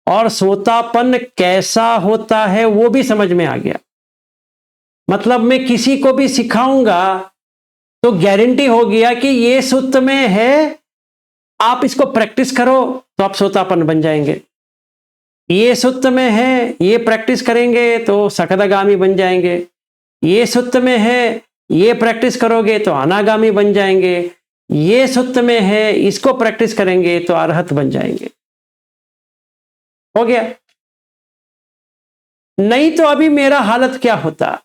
और सोतापन्न कैसा होता है वो भी समझ में आ गया। मतलब मैं किसी को भी सिखाऊंगा तो गारंटी हो गया कि ये सुत्त में है, आप इसको प्रैक्टिस करो तो आप सोतापन्न बन जाएंगे। ये सुत्त में है, ये प्रैक्टिस करेंगे तो सकदागामी बन जाएंगे। ये सुत्त में है, ये प्रैक्टिस करोगे तो अनागामी बन जाएंगे। ये सुत्त में है, इसको प्रैक्टिस करेंगे तो अरहत बन जाएंगे। हो गया। नहीं तो अभी मेरा हालत क्या होता,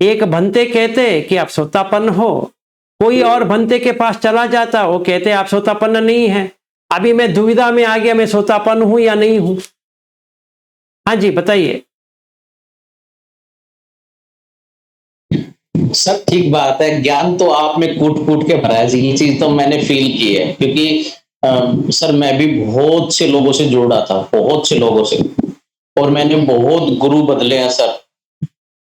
एक भंते कहते कि आप सोतापन्न हो, कोई और भंते के पास चला जाता, वो कहते आप सोतापन्न नहीं है। अभी मैं दुविधा में आ गया, मैं सोतापन्न हूं या नहीं हूं। हाँ जी बताइए। सब ठीक बात है, ज्ञान तो आप में कूट कूट के भरा है, ये चीज तो मैंने फील की है, क्योंकि सर मैं भी बहुत से लोगों से जुड़ा था, बहुत से लोगों से, और मैंने बहुत गुरु बदले हैं सर।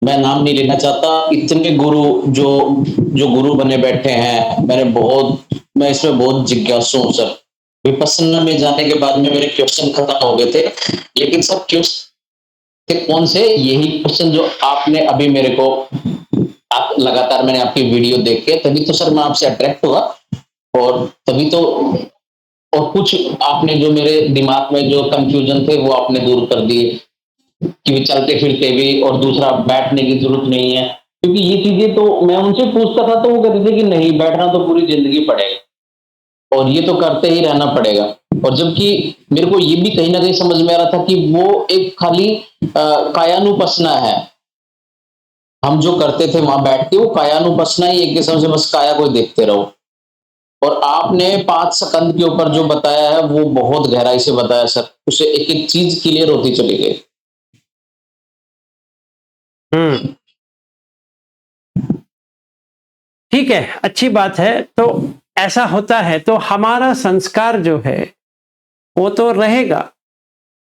मैं नाम नहीं लेना चाहता, इतने गुरु जो जो गुरु बने बैठे हैं, मैं इसमें बहुत जिज्ञासु हूँ सर। विपස්සना में जाने के बाद में मेरे क्वेश्चन खत्म हो गए थे, लेकिन सब क्वेश्चन कौन से, यही क्वेश्चन जो आपने अभी मेरे को, आप लगातार मैंने आपकी वीडियो देख के तभी तो सर मैं आपसे अट्रैक्ट हुआ, और तभी तो, और कुछ आपने जो मेरे दिमाग में जो कंफ्यूजन थे वो आपने दूर कर दिए, कि चलते फिरते भी, और दूसरा बैठने की जरूरत नहीं है, क्योंकि ये चीजें तो मैं उनसे पूछता था तो वो कहते थे कि नहीं, बैठना तो पूरी जिंदगी पड़ेगा और ये तो करते ही रहना पड़ेगा। और जबकि मेरे को ये भी कहीं ना कहीं समझ में आ रहा था कि वो एक खाली कायानुपसना है, हम जो करते थे वहां बैठ के वो कायानुपसना ही, एक किस्म से बस काया को देखते रहो। और आपने 5 सेकंड के ऊपर जो बताया है वो बहुत गहराई से बताया सर, उसे एक एक चीज क्लियर होती चली गई। ठीक है, अच्छी बात है। तो ऐसा होता है तो हमारा संस्कार जो है वो तो रहेगा,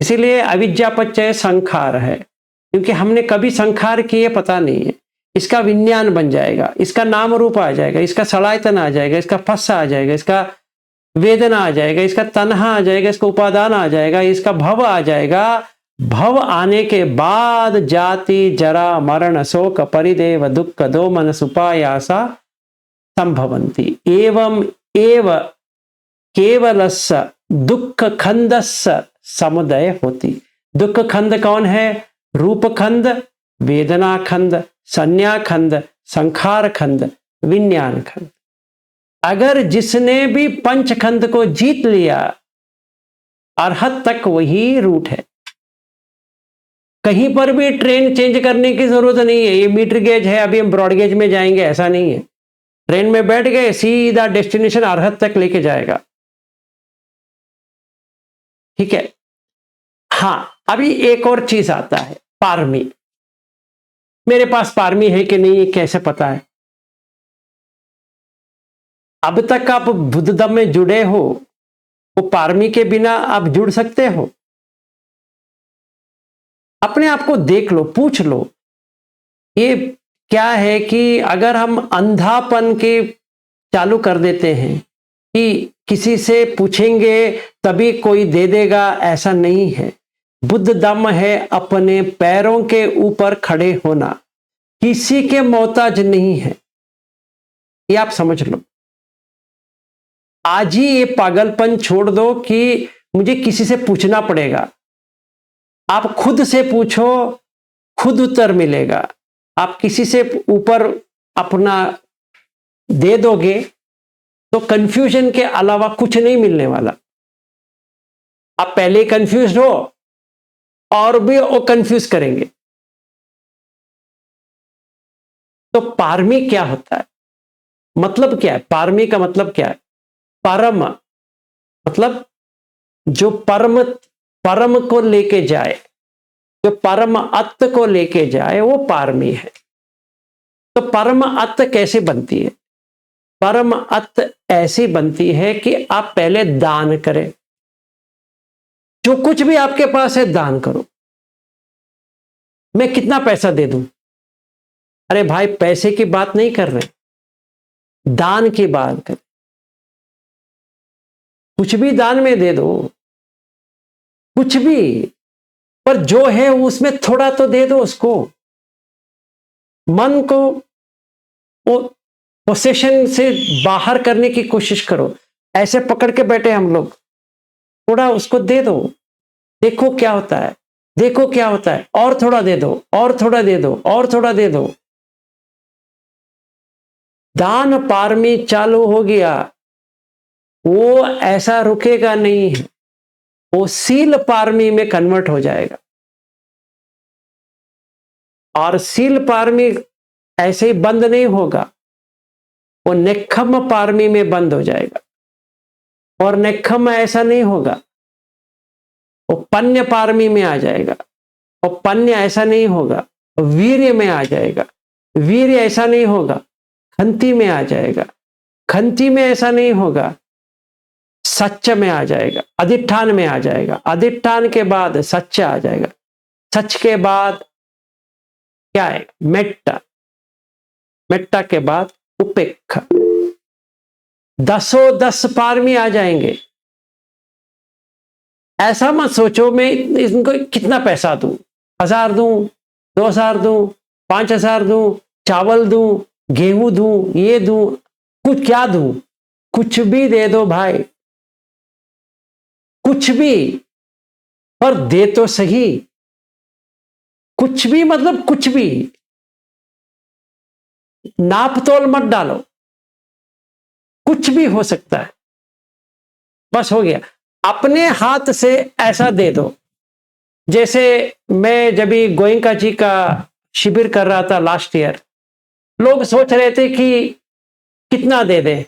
इसीलिए अविद्यापच्चय संखार है, क्योंकि हमने कभी संखार किए पता नहीं है। इसका विज्ञान बन जाएगा, इसका नाम रूप आ जाएगा, इसका सलायतन आ जाएगा, इसका फस्सा आ जाएगा, इसका वेदना आ जाएगा, इसका तन्हा आ जाएगा, इसका उपादान आ जाएगा, इसका भव आ जाएगा। भव आने के बाद जाति जरा मरण शोक परिदेव दुख दो मनस उपायासा संभवंती एवं एव केवलस्य दुख खंदस्य समुदय होती। दुख खंड कौन है? रूप खंड, वेदना खंड, संज्ञा खंड, संखार खंड, विज्ञान खंड। अगर जिसने भी पंच खंड को जीत लिया, अरहत तक वही रूट है। कहीं पर भी ट्रेन चेंज करने की जरूरत नहीं है। ये मीटर गेज है, अभी हम ब्रॉड गेज में जाएंगे, ऐसा नहीं है। ट्रेन में बैठ गए, सीधा डेस्टिनेशन अरहत तक लेके जाएगा। ठीक है। हाँ, अभी एक और चीज आता है, पारमी। मेरे पास पारमी है कि नहीं, ये कैसे पता है? अब तक आप बुद्धदम में जुड़े हो, वो पारमी के बिना आप जुड़ सकते हो? अपने आप को देख लो, पूछ लो। ये क्या है कि अगर हम अंधापन के चालू कर देते हैं कि किसी से पूछेंगे तभी कोई दे देगा, ऐसा नहीं है। बुद्ध दम है अपने पैरों के ऊपर खड़े होना, किसी के मोहताज नहीं है। ये आप समझ लो। आज ही ये पागलपन छोड़ दो कि मुझे किसी से पूछना पड़ेगा। आप खुद से पूछो, खुद उत्तर मिलेगा। आप किसी से ऊपर अपना दे दोगे तो कंफ्यूजन के अलावा कुछ नहीं मिलने वाला। आप पहले कंफ्यूज हो और भी वो कंफ्यूज करेंगे। तो पारमी क्या होता है? मतलब क्या है पारमी का? मतलब क्या है? परम मतलब जो परम को लेके जाए, जो परम अत्त को लेके जाए, वो पारमी है। तो परम अत्त कैसे बनती है? परम अत्त ऐसी बनती है कि आप पहले दान करें। जो कुछ भी आपके पास है दान करो। मैं कितना पैसा दे दूं? अरे भाई, पैसे की बात नहीं कर रहे, दान की बात कर। कुछ भी दान में दे दो, कुछ भी, पर जो है उसमें थोड़ा तो दे दो उसको। मन को वो पोसेशन से बाहर करने की कोशिश करो। ऐसे पकड़ के बैठे हम लोग, थोड़ा उसको दे दो, देखो क्या होता है, देखो क्या होता है, और थोड़ा दे दो, और थोड़ा दे दो, और थोड़ा दे दो। दान पारमी चालू हो गया, वो ऐसा रुकेगा नहीं है, वो सील पारमी में कन्वर्ट हो जाएगा। और सील पारमी ऐसे ही बंद नहीं होगा, वो नेक्खम पारमी में बंद हो जाएगा। और नेक्खम ऐसा नहीं होगा, वो पन्य पारमी में आ जाएगा। और पन्य ऐसा नहीं होगा, वीर्य में आ जाएगा। वीर्य ऐसा नहीं होगा, खंती में आ जाएगा। खंती में ऐसा नहीं होगा, सच्च में आ जाएगा, अधिष्ठान में आ जाएगा। अधिष्ठान के बाद सच्च आ जाएगा। सच के बाद क्या है? मेट्टा। मेट्टा के बाद उपेक्षा। 10 पारमी आ जाएंगे। ऐसा मत सोचो मैं इनको कितना पैसा दूं, 1000 दूं, 2000 दूं, 5000 दूं, चावल दूं, गेहूं दूं, ये दूं, कुछ क्या दूं? कुछ भी दे दो भाई, कुछ भी, पर दे तो सही। कुछ भी मतलब कुछ भी, नाप तोल मत डालो, कुछ भी हो सकता है, बस हो गया। अपने हाथ से ऐसा दे दो। जैसे मैं जब भी गोयंका जी का शिविर कर रहा था लास्ट ईयर, लोग सोच रहे थे कि कितना दे दें।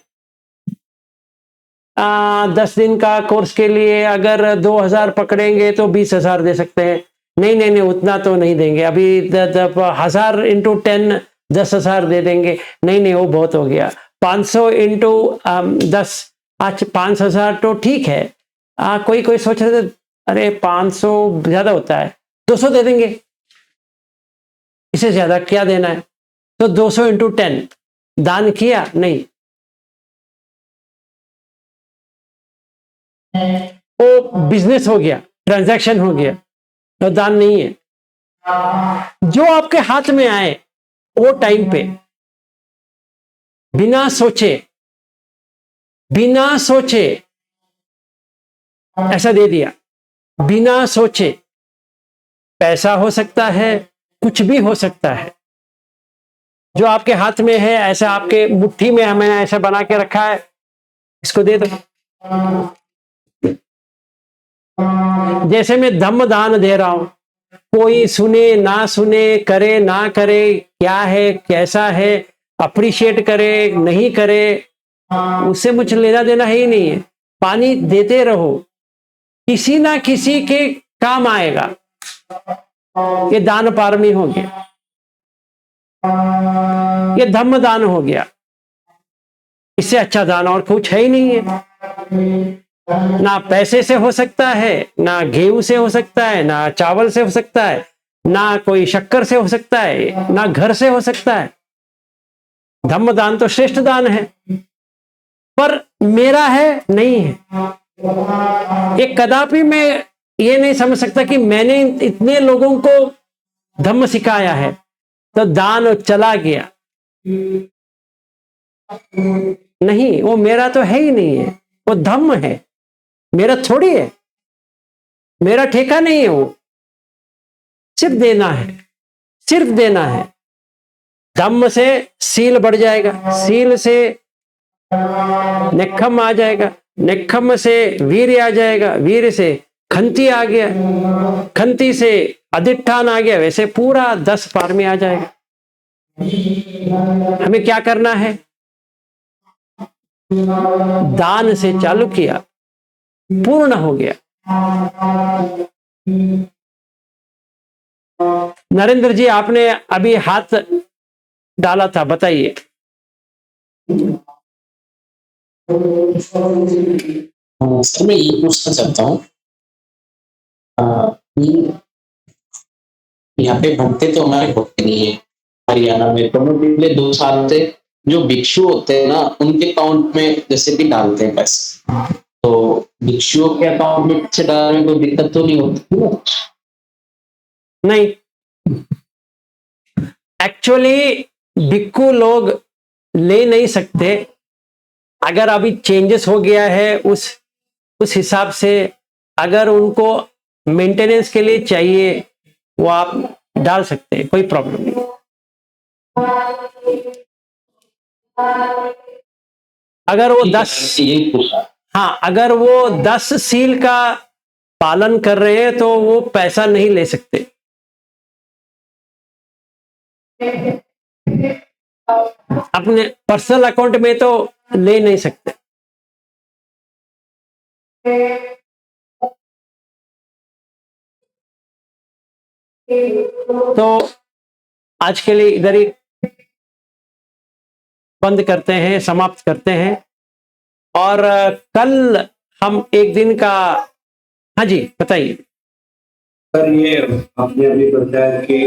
10 दिन का कोर्स के लिए अगर 2000 पकड़ेंगे तो 20,000 दे सकते हैं। नहीं नहीं नहीं, उतना तो नहीं देंगे अभी। 1000 इंटू 10 10,000 दे देंगे। नहीं नहीं, वो बहुत हो गया। 500 इंटू 10, आज 5,000 तो ठीक है। कोई कोई सोच रहे थे अरे 500 ज्यादा होता है, 200 दे देंगे, इससे ज्यादा क्या देना है। तो 200 इंटू 10 दान किया? नहीं, वो बिजनेस हो गया, ट्रांजैक्शन हो गया, तो दान नहीं है। जो आपके हाथ में आए वो टाइम पे बिना सोचे ऐसा दे दिया, बिना सोचे। पैसा हो सकता है, कुछ भी हो सकता है। जो आपके हाथ में है, ऐसा आपके मुट्ठी में हमें ऐसा बना के रखा है, इसको दे दो। जैसे मैं धम्म दान दे रहा हूं, कोई सुने ना सुने, करे ना करे, क्या है कैसा है, अप्रिशिएट करे नहीं करे, उससे मुझे लेना देना ही नहीं है। पानी देते रहो, किसी ना किसी के काम आएगा। ये दान पारमी हो गया, ये धम्म दान हो गया। इससे अच्छा दान और कुछ है ही नहीं है। ना पैसे से हो सकता है, ना गेहूं से हो सकता है, ना चावल से हो सकता है, ना कोई शक्कर से हो सकता है, ना घर से हो सकता है। धम्म दान तो श्रेष्ठ दान है, पर मेरा है नहीं है। ये कदापि मैं ये नहीं समझ सकता कि मैंने इतने लोगों को धम्म सिखाया है तो दान चला गया। नहीं, वो मेरा तो है ही नहीं है, वो धम्म है, मेरा थोड़ी है, मेरा ठेका नहीं है। वो सिर्फ देना है, सिर्फ देना है। धम्म से सील बढ़ जाएगा, सील से निखम आ जाएगा, निखम से वीर आ जाएगा, वीर से खंती आ गया, खंती से अधिष्ठान आ गया। वैसे पूरा 10 पार में आ जाएगा। हमें क्या करना है? दान से चालू किया, पूर्ण हो गया। नरेंद्र जी, आपने अभी हाथ डाला था, बताइए। सर मैं ये पूछना चाहता हूँ, यहाँ पे भक्ति तो हमारे भक्ति नहीं है हरियाणा में, तो मैं पिछले 2 साल से जो भिक्षु होते हैं ना, उनके अकाउंट में जैसे कि डालते हैं पैसे, तो भिक्षुओं के अकाउंट में पैसे डालने में कोई दिक्कत तो नहीं होती ना? नहीं, एक्चुअली भिक्खु लोग ले नहीं सकते। अगर अभी चेंजेस हो गया है उस हिसाब से, अगर उनको मेंटेनेंस के लिए चाहिए वो आप डाल सकते हैं, कोई प्रॉब्लम नहीं। अगर वो 10, यही पूछा। हाँ, अगर वो 10 सील का पालन कर रहे हैं तो वो पैसा नहीं ले सकते। अपने पर्सनल अकाउंट में तो ले नहीं सकते। तो आज के लिए इधर ही बंद करते हैं, समाप्त करते हैं। और कल हम एक दिन का, हाँ जी बताइए। सर ये आपने अभी बताया कि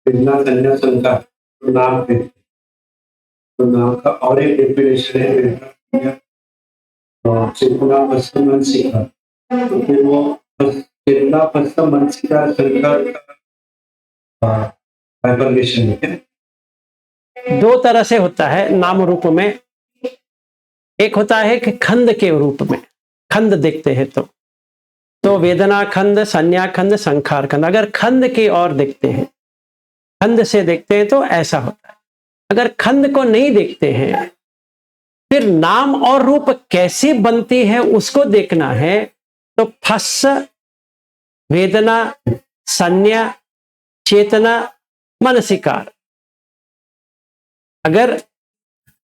वेदना संज्ञा संकार तो नाम है, तो नाम का और एक डेफिनेशन है वेदना संज्ञा और चेतना पश्चिम मानसिका, तो फिर वो चेतना पश्चिम मानसिका संकार का हाइपरलेशन है। दो तरह से होता है नाम रूप में। एक होता है कि खंड के रूप में, खंड देखते हैं तो वेदना खंड, संज्ञा खंड, संखार खंड। अगर खंड की ओर देखते हैं, खंड से देखते हैं तो ऐसा होता है। अगर खंड को नहीं देखते हैं, फिर नाम और रूप कैसे बनती है उसको देखना है। तो फस, वेदना, संज्ञा, चेतना, मनसिकार। अगर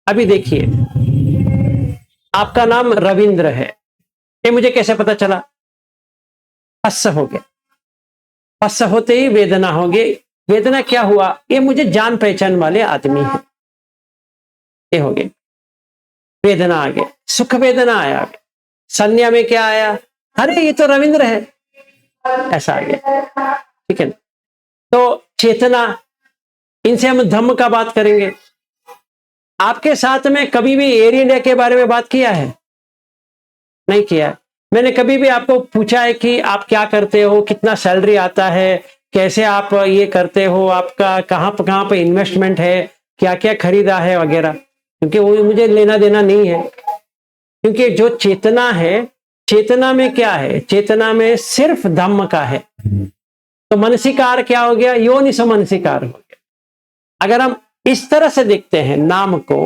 अभी देखिए, आपका नाम रविंद्र है, ये मुझे कैसे पता चला? फस हो गया, फस होते ही वेदना हो गई। वेदना क्या हुआ? ये मुझे जान पहचान वाले आदमी है, ये हो गए, वेदना आ गया, सुख वेदना आया। संज्ञा में क्या आया? अरे ये तो रविंद्र है, ऐसा आ गया, ठीक है। तो चेतना, इनसे हम धम्म का बात करेंगे। आपके साथ में कभी भी एयर इंडिया के बारे में बात किया है? नहीं किया है। मैंने कभी भी आपको पूछा है कि आप क्या करते हो, कितना सैलरी आता है, कैसे आप ये करते हो, आपका कहाँ पे इन्वेस्टमेंट है, क्या क्या खरीदा है वगैरह? क्योंकि वो मुझे लेना देना नहीं है। क्योंकि जो चेतना है, चेतना में क्या है? चेतना में सिर्फ धम्म का है। तो मनसिकार क्या हो गया? योनिसो मनसिकार हो गया। अगर हम इस तरह से देखते हैं नाम को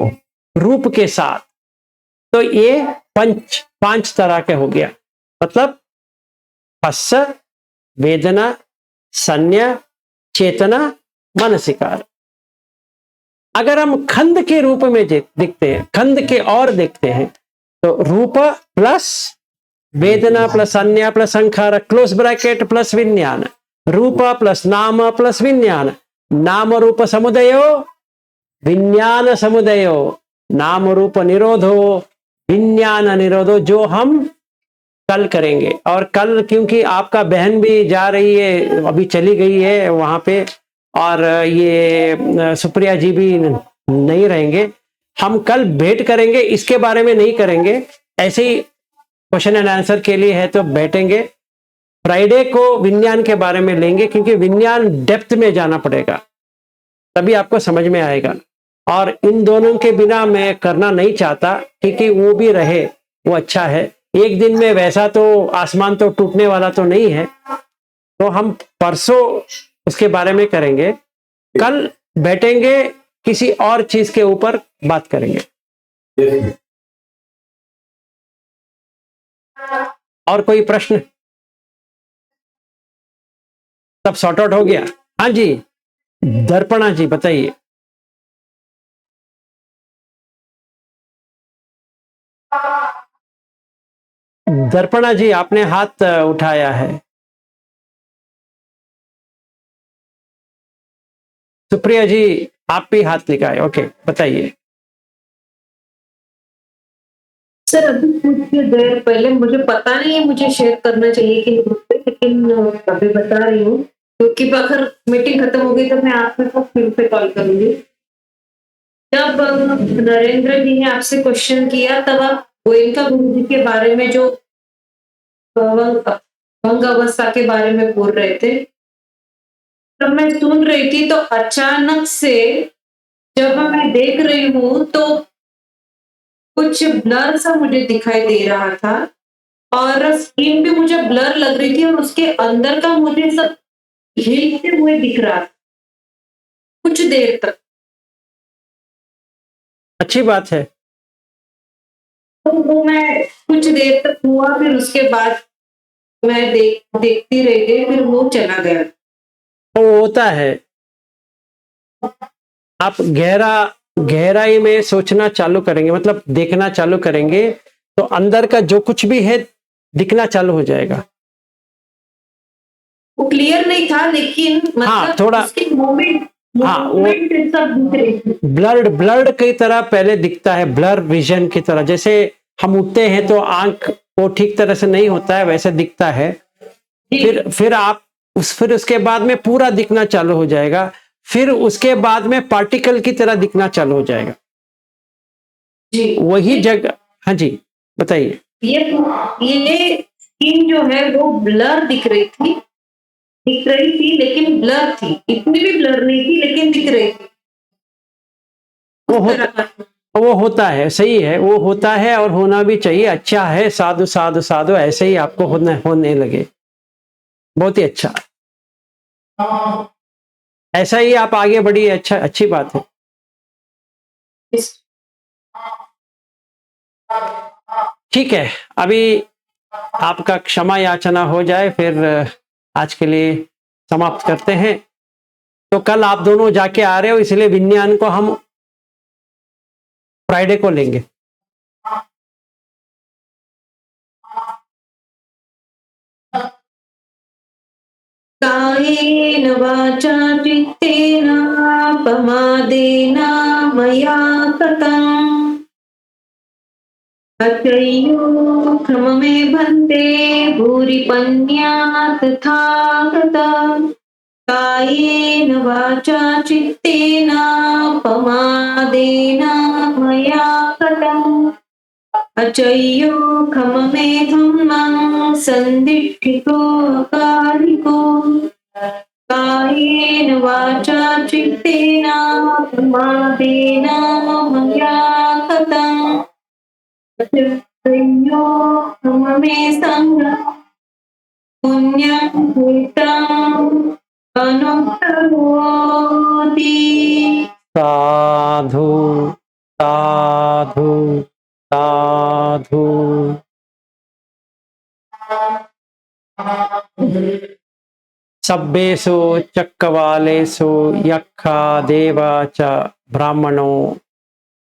रूप के साथ, तो ये पांच तरह के हो गया। मतलब फस, वेदना, संज्ञा, चेतना, मनसिकार। अगर हम खंड के रूप में देखते हैं, खंड के और देखते हैं, तो रूप प्लस वेदना प्लस संज्ञा प्लस संखार क्लोज ब्रैकेट प्लस विज्ञान, रूप प्लस नाम प्लस विज्ञान, नाम रूप समुदयो विज्ञान समुदयो, नाम रूप निरोधो विज्ञान निरोधो, जो हम कल करेंगे। और कल क्योंकि आपका बहन भी जा रही है, अभी चली गई है वहां पे, और ये सुप्रिया जी भी नहीं रहेंगे, हम कल भेंट करेंगे, इसके बारे में नहीं करेंगे, ऐसे ही क्वेश्चन एंड आंसर के लिए है तो बैठेंगे। फ्राइडे को विज्ञान के बारे में लेंगे, क्योंकि विज्ञान डेप्थ में जाना पड़ेगा, तभी आपको समझ में आएगा। और इन दोनों के बिना मैं करना नहीं चाहता, क्योंकि वो भी रहे, वो अच्छा है। एक दिन में वैसा तो आसमान तो टूटने वाला तो नहीं है, तो हम परसों उसके बारे में करेंगे। कल बैठेंगे, किसी और चीज के ऊपर बात करेंगे। और कोई प्रश्न? सब सॉर्ट आउट हो गया? हाँ जी, दर्पणा जी बताइए। दर्पणा जी आपने हाथ उठाया है। सुप्रिया जी आप भी हाथ लिखाए, ओके बताइए। सर अभी कुछ देर पहले, मुझे पता नहीं है मुझे शेयर करना चाहिए कि नहीं, लेकिन अभी बता रही हूँ, क्योंकि अगर मीटिंग खत्म हो गई तो मैं आपको फिर से कॉल करूंगी। जब नरेंद्र जी ने आपसे क्वेश्चन किया, तब आप गोयनका गुरु जी के बारे में, जो भंग अवस्था के बारे में बोल रहे थे, तब मैं सुन रही थी, तो अचानक से जब मैं देख रही हूँ तो कुछ ब्लर सा मुझे दिखाई दे रहा था, और स्क्रीन भी मुझे ब्लर लग रही थी, और उसके अंदर का मुझे सब हिलते हुए दिख रहा था कुछ देर तक। अच्छी बात है। तो वो मैं कुछ देर तक हुआ, फिर उसके बाद मैं देखती रह गई, फिर वो चला गया। वो होता है, आप गहराई में सोचना चालू करेंगे, मतलब देखना चालू करेंगे, तो अंदर का जो कुछ भी है दिखना चालू हो जाएगा। वो क्लियर नहीं था, लेकिन मतलब हाँ, थोड़ा उसके मोमेंट हाँ, वो मूवमेंट सब दिख रही थी। ब्लर्ड ब्लर्ड की तरह पहले दिखता है, ब्लर विजन की तरह। जैसे हम उठते हैं तो आंख को ठीक तरह से नहीं होता है, वैसे दिखता है। जी फिर उसके बाद में पूरा दिखना चालू हो जाएगा। फिर उसके बाद में पार्टिकल की तरह दिखना चालू हो जाएगा। जी वही जगह। हाँ जी, बताइए। ये स्किन जो है वो ब्लर दिख रही थी लेकिन ब्लर थी, इतनी भी ब्लर नहीं थी लेकिन दिख रही थी। वो उस होता तरह का। वो होता है, सही है, वो होता है और होना भी चाहिए। अच्छा है, साधु साधु साधु, ऐसे ही आपको होने लगे। बहुत ही अच्छा, ऐसा ही आप आगे बढ़िए। अच्छा, अच्छी बात है। इस- ठीक है, अभी आपका क्षमा याचना हो जाए, फिर आज के लिए समाप्त करते हैं। तो कल आप दोनों जाके आ रहे हो, इसलिए विज्ञान को हम फ्राइडे को लेंगे। कायेन वाचा चित्तेन प्रमादेन मया कृतम् अचय्यो क्षम मे भन्ते भूरि पन्या तथा कृतम् कायेन वाचा चित्तेन प्रमादेन मया कृतम् अचय्यो खम मे धम्मं सन्दिष्टितो अकालिको कायेन वाचा चित्तेन प्रमादेन मया कृतम् अचय्यो खम मे सङ्गः पुण्यं भूतं अनुकरोति। साधु साधु साधु। सब्बेषु चक्रवालेषु यक्षा देवा च ब्राह्मणो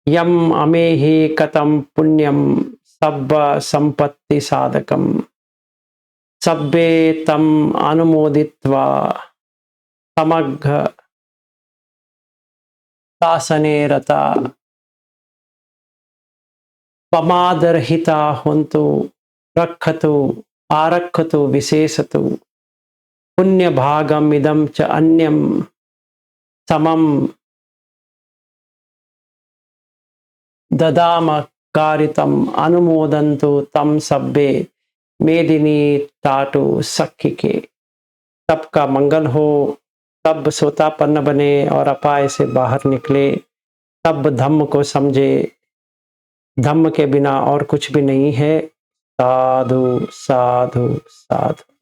यम अमेहि कथम पुण्यम सब्ब संपत्ति साधकम सब्बे तम अनुमोदित्वा समग्र शासने रता पमादरहिता हुन्तु रक्षतु आरक्षतु विशेषतु पुण्य भागम इदम च अन्यम समम ददाम कारितम अनुमोदन्तु तम सब्बे मेदिनी टाटू सखी के। सबका मंगल हो, सब सोतापन्न बने और अपाय से बाहर निकले, सब धम्म को समझे। धम्म के बिना और कुछ भी नहीं है। साधु साधु साधु।